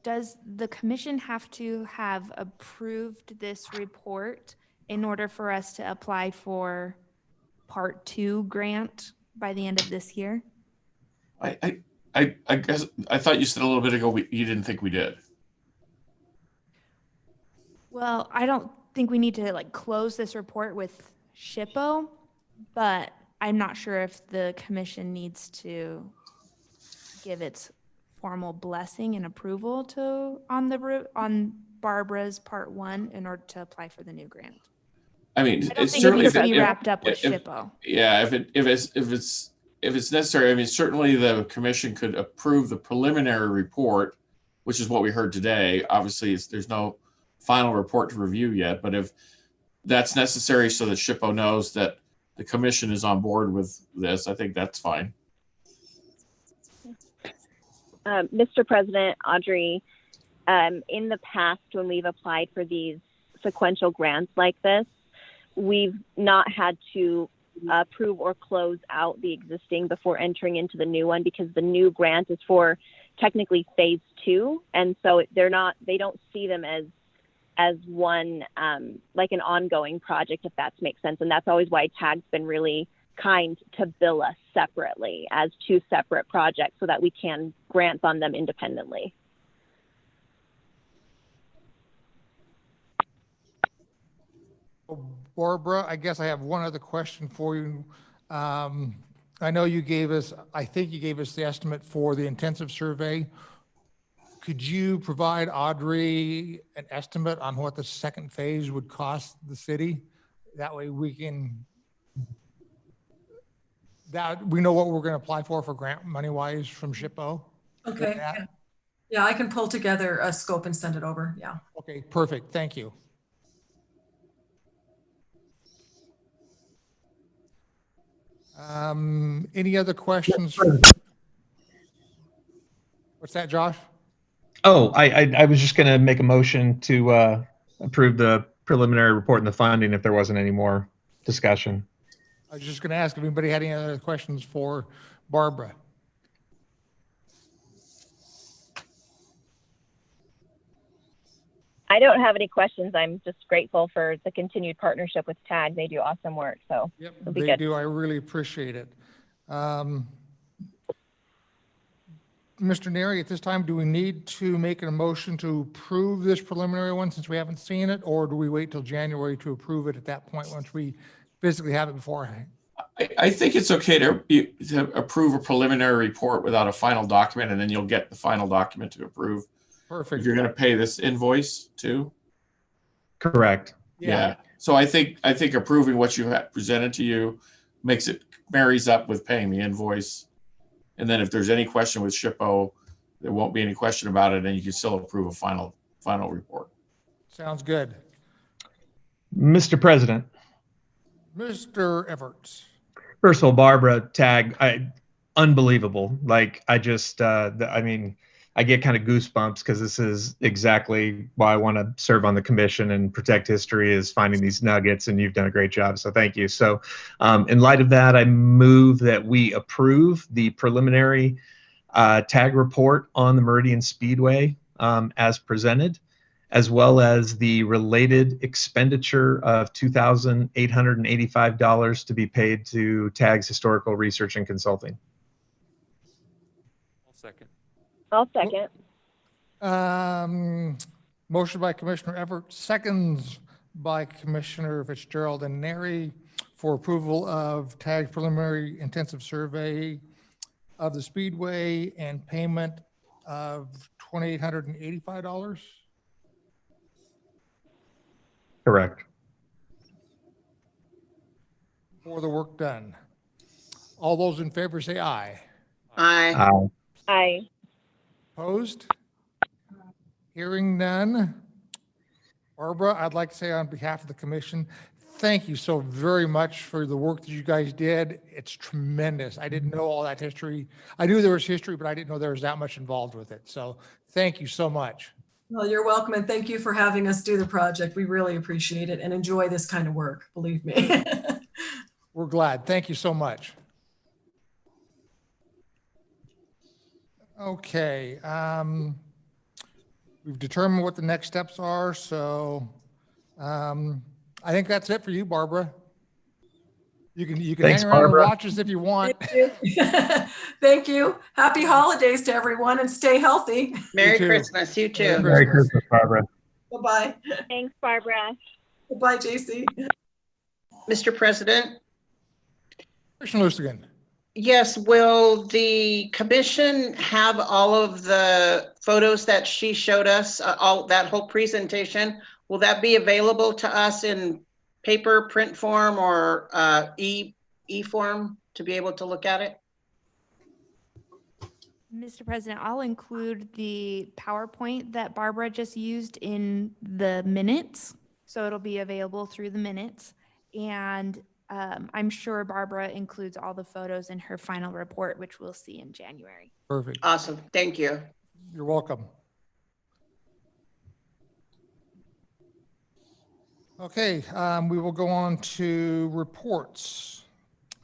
B: does the commission have to have approved this report in order for us to apply for Part 2 grant by the end of this year?
E: I guess I thought you said a little bit ago you didn't think we did.
B: Well, I don't think we need to close this report with SHPO, but I'm not sure if the commission needs to give its formal blessing and approval on Barbara's Part 1 in order to apply for the new grant.
E: I mean,
B: I don't
E: it's
B: think it
E: certainly
B: needs to be wrapped up with SHPO.
E: Yeah, if it's necessary, I mean, certainly the commission could approve the preliminary report, which is what we heard today. Obviously, there's no final report to review yet, but if that's necessary so that SHPO knows that the commission is on board with this, I think that's fine.
H: Mr. President, Audrey, in the past, when we've applied for these sequential grants like this, we've not had to approve or close out the existing before entering into the new one, because the new grant is for technically phase 2. And so they don't see them as one, like an ongoing project, if that makes sense. And that's always why TAG's been really kind to bill us separately as 2 separate projects so that we can grant on them independently.
A: Barbara, I guess I have one other question for you. I know I think you gave us the estimate for the intensive survey. Could you provide Audrey an estimate on what the second phase would cost the city? That way we know what we're going to apply for grant money wise from SHPO.
F: Okay. Yeah, I can pull together a scope and send it over. Yeah.
A: Okay, perfect. Thank you. Any other questions? What's that, Josh?
D: Oh, I was just going to make a motion to approve the preliminary report and the funding if there wasn't any more discussion.
A: I was just going to ask if anybody had any other questions for Barbara.
H: I don't have any questions. I'm just grateful for the continued partnership with TAG. They do awesome work. So
A: Yep,
H: it'll be
A: they
H: good.
A: do. I really appreciate it. Mr. Neri, at this time, do we need to make a motion to approve this preliminary one since we haven't seen it, or do we wait till January to approve it at that point once we physically have it beforehand?
E: I think it's okay to approve a preliminary report without a final document, and then you'll get the final document to approve.
A: Perfect.
E: You're going to pay this invoice too.
D: Correct.
E: Yeah. So I think approving what you have presented to you marries up with paying the invoice. And then if there's any question with SHPO, there won't be any question about it, and you can still approve a final report.
A: Sounds good.
D: Mr. President,
A: Mr. Everts.
D: first of all, Barbara, TAG, unbelievable. Like I just, I mean, I get kind of goosebumps because this is exactly why I want to serve on the commission and protect history, is finding these nuggets, and you've done a great job. So thank you. So in light of that, I move that we approve the preliminary TAG report on the Meridian Speedway as presented, as well as the related expenditure of $2,885 to be paid to TAG's Historical Research and Consulting.
H: I'll second.
A: Motion by Commissioner Everett, seconds by Commissioner Fitzgerald and Neri for approval of TAG preliminary intensive survey of the Speedway and payment of $2,885.
D: Correct.
A: For the work done. All those in favor say aye.
C: Aye.
H: Aye.
A: Opposed? Hearing none. Barbara, I'd like to say on behalf of the commission, thank you so very much for the work that you guys did. It's tremendous. I didn't know all that history. I knew there was history, but I didn't know there was that much involved with it. So thank you so much.
F: Well, you're welcome, and thank you for having us do the project. We really appreciate it and enjoy this kind of work, believe me.
A: We're glad. Thank you so much. Okay. We've determined what the next steps are. So I think that's it for you, Barbara. You can
D: Thanks,
A: hang around
D: Barbara.
A: and watch us if you want.
F: Thank you. Thank you. Happy holidays to everyone and stay healthy.
C: Merry
A: too.
C: Christmas. You too.
D: Merry Christmas, Barbara.
F: Bye-bye.
H: Thanks, Barbara.
F: Bye, JC.
C: Mr. President,
A: Commissioner Lustigan.
C: yes, will the commission have all of the photos that she showed us, all that whole presentation? Will that be available to us in paper, print form, or e-form to be able to look at it?
B: Mr. President, I'll include the PowerPoint that Barbara just used in the minutes. So it'll be available through the minutes. And I'm sure Barbara includes all the photos in her final report, which we'll see in January.
A: Perfect.
C: Awesome. Thank you.
A: You're welcome. Okay, we will go on to reports.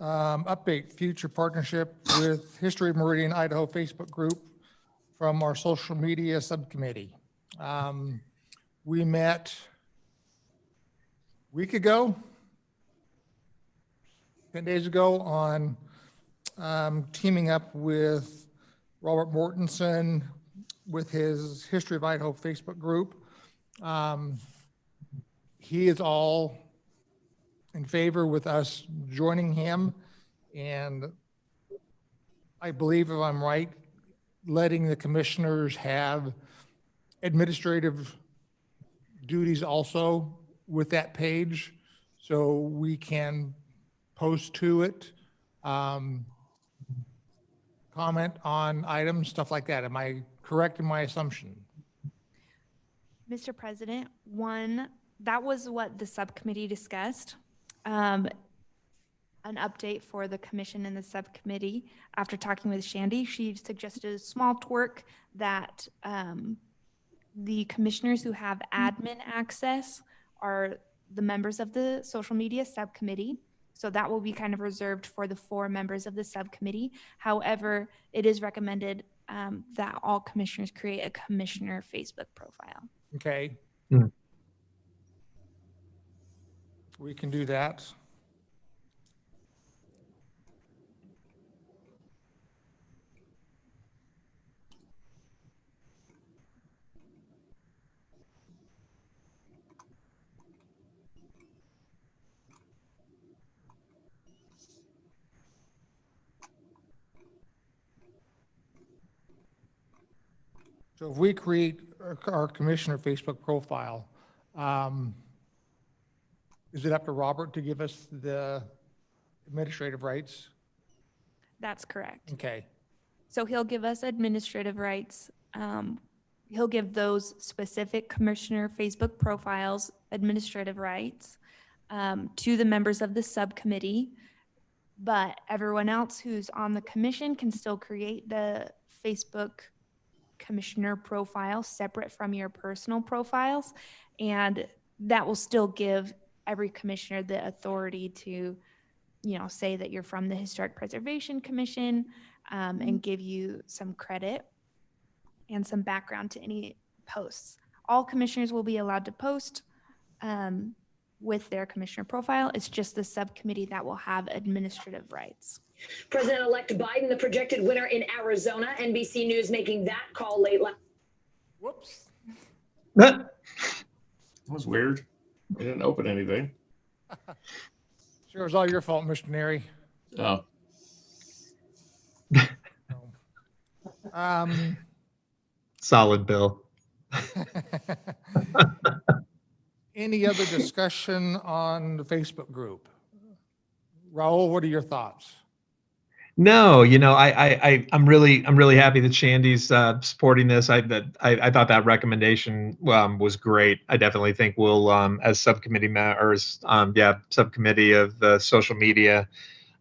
A: Update future partnership with History of Meridian, Idaho Facebook group from our social media subcommittee. We met a week ago, 10 days ago, on teaming up with Robert Mortensen with his History of Idaho Facebook group. He is all in favor with us joining him, and I believe, if I'm right, letting the commissioners have administrative duties also with that page, so we can post to it, comment on items, stuff like that. Am I correct in my assumption?
B: Mr. President, that was what the subcommittee discussed. An update for the commission and the subcommittee. After talking with Shandy, she suggested a small twerk that the commissioners who have admin access are the members of the social media subcommittee. So that will be kind of reserved for the 4 members of the subcommittee. However, it is recommended that all commissioners create a commissioner Facebook profile.
A: Okay. We can do that. So if we create our commissioner Facebook profile, is it up to Robert to give us the administrative rights?
B: That's correct.
A: Okay.
B: So he'll give us administrative rights. He'll give those specific commissioner Facebook profiles administrative rights to the members of the subcommittee. But everyone else who's on the commission can still create the Facebook commissioner profile separate from your personal profiles. And that will still give every commissioner the authority to, say that you're from the Historic Preservation Commission and give you some credit and some background to any posts. All commissioners will be allowed to post with their commissioner profile. It's just the subcommittee that will have administrative rights.
I: President-elect Biden, the projected winner in Arizona. NBC News making that call late last.
A: Whoops.
E: That was weird. I didn't open anything.
A: Sure, it was all your fault, Mr. Neri.
E: Oh.
D: Solid, Bill.
A: Any other discussion on the Facebook group? Raul, what are your thoughts?
D: No, I'm really happy that Shandy's supporting this. I thought that recommendation was great. I definitely think we'll, as subcommittee members, subcommittee of the social media,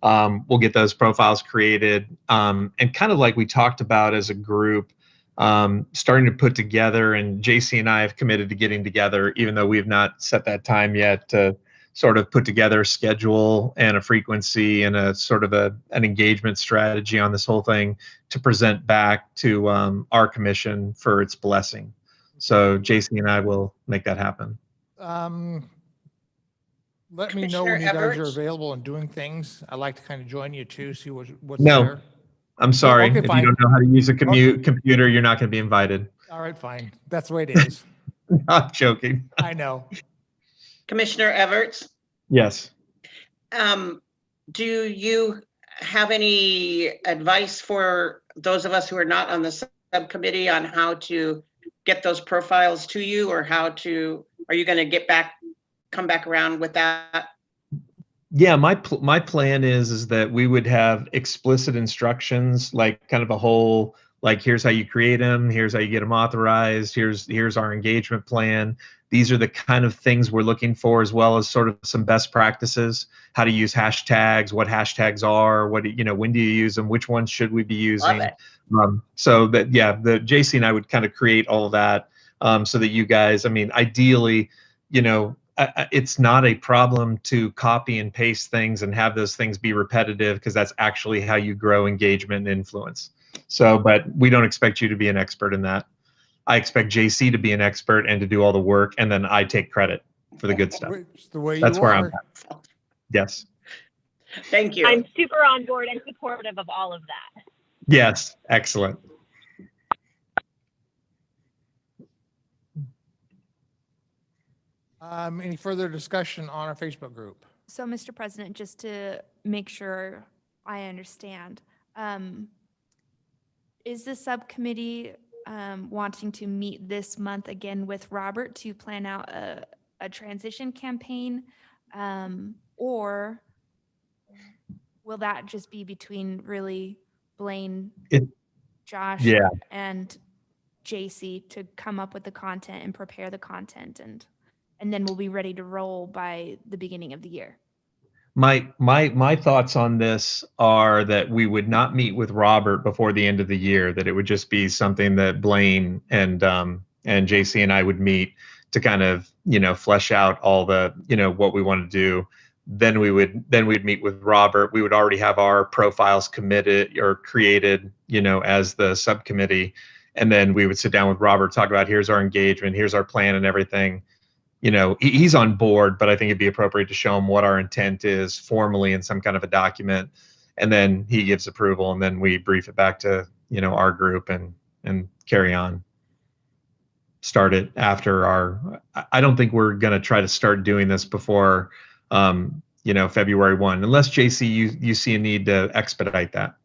D: we'll get those profiles created, and kind of like we talked about as a group, starting to put together. And JC and I have committed to getting together, even though we have not set that time yet, to sort of put together a schedule and a frequency and a sort of an engagement strategy on this whole thing to present back to our commission for its blessing. So JC and I will make that happen.
A: Let me know when you
C: Commissioner
A: guys are
C: Everett?
A: available and doing things. I'd like to kind of join you too, see what's
D: No.
A: there.
D: I'm sorry.
A: Okay,
D: if
A: fine.
D: you don't know how to use a computer, you're not going to be invited.
A: All right, fine. That's the way it is.
D: Not joking.
A: I know.
C: Commissioner Everts,
D: Yes.
C: do you have any advice for those of us who are not on the subcommittee on how to get those profiles to you, or are you going to come back around with that?
D: Yeah, my plan is that we would have explicit instructions, like kind of a whole, like, here's how you create them, here's how you get them authorized, here's our engagement plan. These are the kind of things we're looking for, as well as sort of some best practices, how to use hashtags, what hashtags are, when do you use them, which ones should we be using. So that, the JC and I would kind of create all of that, so that you guys, ideally, it's not a problem to copy and paste things and have those things be repetitive, because that's actually how you grow engagement and influence. So, but we don't expect you to be an expert in that. I expect JC to be an expert and to do all the work, and then I take credit for the good stuff.
A: It's the way
D: That's
A: you
D: where
A: are.
D: I'm at. Yes.
C: Thank you.
H: I'm super on board and supportive of all of that.
D: Yes. Excellent.
A: Any further discussion on our Facebook group?
B: So, Mr. President, just to make sure I understand, is the subcommittee wanting to meet this month again with Robert to plan out a transition campaign? Or will that just be between really Blaine, Josh, and JC to come up with the content and prepare the content, and then we'll be ready to roll by the beginning of the year?
D: My thoughts on this are that we would not meet with Robert before the end of the year, that it would just be something that Blaine and JC and I would meet to kind of, flesh out all the, what we want to do. Then we'd meet with Robert. We would already have our profiles committed or created, as the subcommittee. And then we would sit down with Robert, talk about here's our engagement, here's our plan and everything. You know, he's on board, but I think it'd be appropriate to show him what our intent is formally in some kind of a document. And then he gives approval, and then we brief it back to, you know, our group and carry on. Start it after our, I don't think we're going to try to start doing this before, you know, February 1, unless JC, you see a need to expedite that.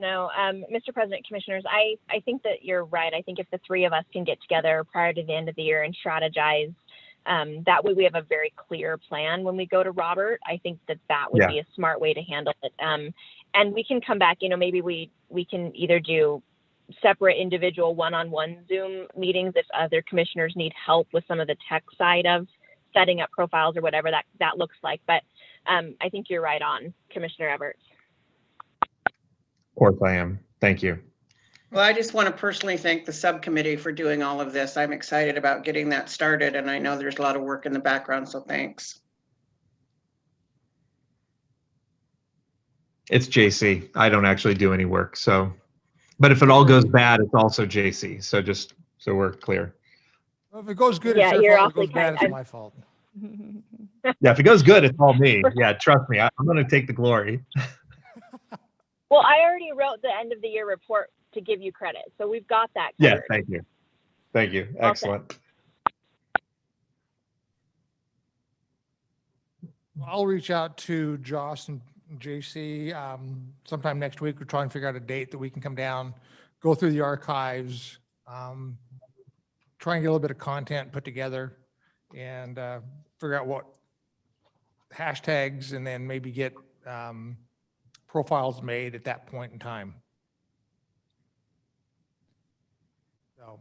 H: No, Mr. President, Commissioners, I think that you're right. I think if the three of us can get together prior to the end of the year and strategize, that way we have a very clear plan when we go to Robert. I think that would be a smart way to handle it. And we can come back, you know, maybe we can either do separate individual one-on-one Zoom meetings if other commissioners need help with some of the tech side of setting up profiles or whatever that looks like. But I think you're right on, Commissioner Everts.
D: Of course I am. Thank you.
C: Well, I just want to personally thank the subcommittee for doing all of this. I'm excited about getting that started, and I know there's a lot of work in the background, so thanks.
D: It's JC. I don't actually do any work. So, but if it all goes bad, it's also JC. So just so we're clear.
A: Well, if it goes good,
H: Yeah,
A: it's
H: you're
A: your fault. If it
H: awfully
A: goes bad,
H: kind.
A: it's my fault.
D: Yeah, if it goes good, it's all me. Yeah, trust me. I'm going to take the glory.
H: Well, I already wrote the end of the year report to give you credit. So we've got that covered.
D: Yeah, thank you. Thank you. Excellent.
A: I'll reach out to Joss and JC sometime next week. We're trying to figure out a date that we can come down, go through the archives, try and get a little bit of content put together, and figure out what hashtags, and then maybe get profiles made at that point in time. So,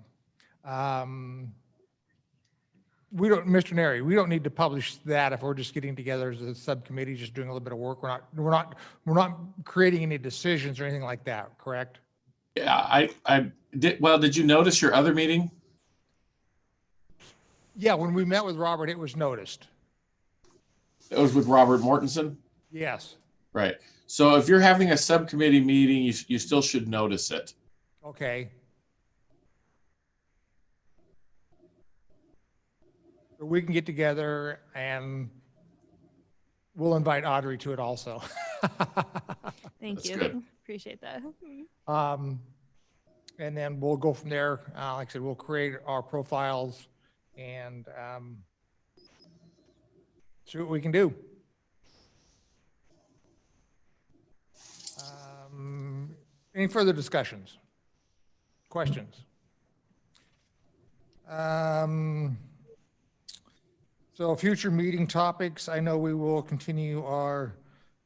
A: we don't, Mr. Neri, we don't need to publish that if we're just getting together as a subcommittee, just doing a little bit of work. We're not creating any decisions or anything like that, correct?
E: Yeah, I did. Well, did you notice your other meeting?
A: Yeah, when we met with Robert, it was noticed.
E: It was with Robert Mortensen?
A: Yes.
E: Right. So if you're having a subcommittee meeting, you still should notice it.
A: Okay. So we can get together and we'll invite Audrey to it also.
B: Thank
E: That's
B: you.
E: good.
B: Appreciate that.
A: And then we'll go from there. Like I said, we'll create our profiles and see what we can do. Any further discussions? Questions? So future meeting topics, I know we will continue our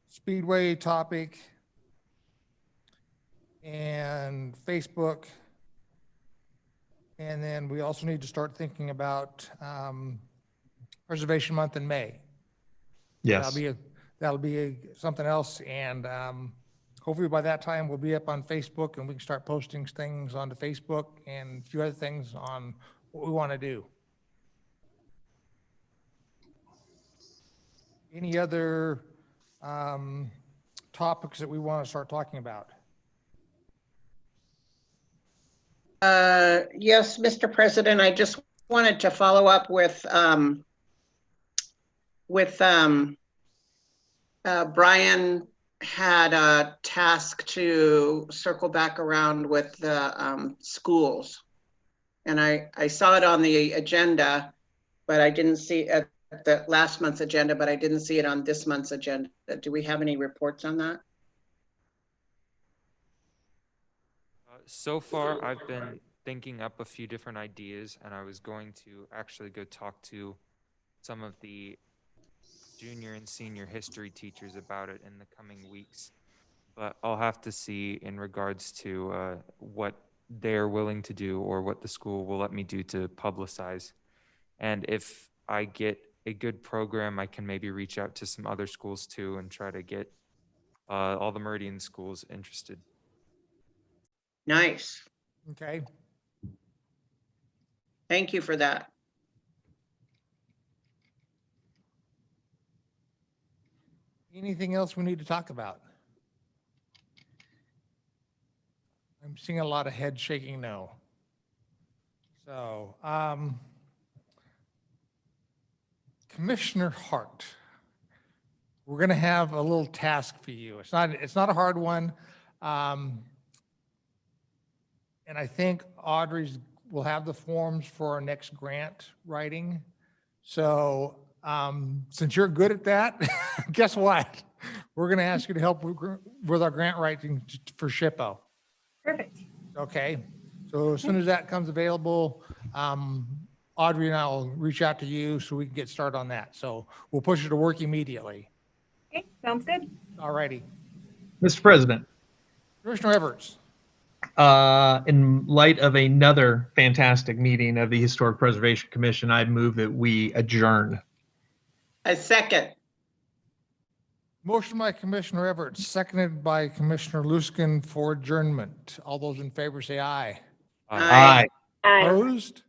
A: Speedway topic and Facebook. And then we also need to start thinking about Preservation Month in May.
D: Yes.
A: That'll be something else. And hopefully by that time we'll be up on Facebook and we can start posting things onto Facebook and a few other things on what we want to do. Any other topics that we want to start talking about?
C: Yes, Mr. President, I just wanted to follow up with Brian had a task to circle back around with the schools. And I saw it on the agenda, but I didn't see it at the last month's agenda, but I didn't see it on this month's agenda. Do we have any reports on that?
J: So far, I've been thinking up a few different ideas, and I was going to actually go talk to some of the junior and senior history teachers about it in the coming weeks. But I'll have to see in regards to what they're willing to do or what the school will let me do to publicize. And if I get a good program, I can maybe reach out to some other schools too and try to get all the Meridian schools interested.
C: Nice.
A: Okay.
C: Thank you for that.
A: Anything else we need to talk about? I'm seeing a lot of head shaking no. So, Commissioner Hart, we're going to have a little task for you. It's not a hard one. And I think Audrey's will have the forms for our next grant writing. So, since you're good at that, guess what? We're going to ask you to help with our grant writing for SHPO.
G: Perfect.
A: Okay. So as soon as that comes available, Audrey and I will reach out to you so we can get started on that. So we'll push it to work immediately.
G: Okay, sounds good.
A: All righty.
D: Mr. President,
A: Commissioner Everts.
D: in light of another fantastic meeting of the Historic Preservation Commission, I move that we adjourn.
C: A second.
A: Motion by Commissioner Everts, seconded by Commissioner Luskin for adjournment. All those in favor say aye.
C: Aye.
A: Opposed?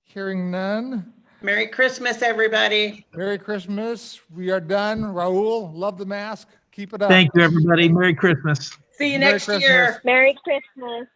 A: Hearing none.
C: Merry Christmas, everybody.
A: Merry Christmas. We are done. Raul, love the mask. Keep it up.
D: Thank you, everybody. Merry Christmas.
C: See you
A: Merry
C: next
A: Christmas.
C: year.
H: Merry Christmas.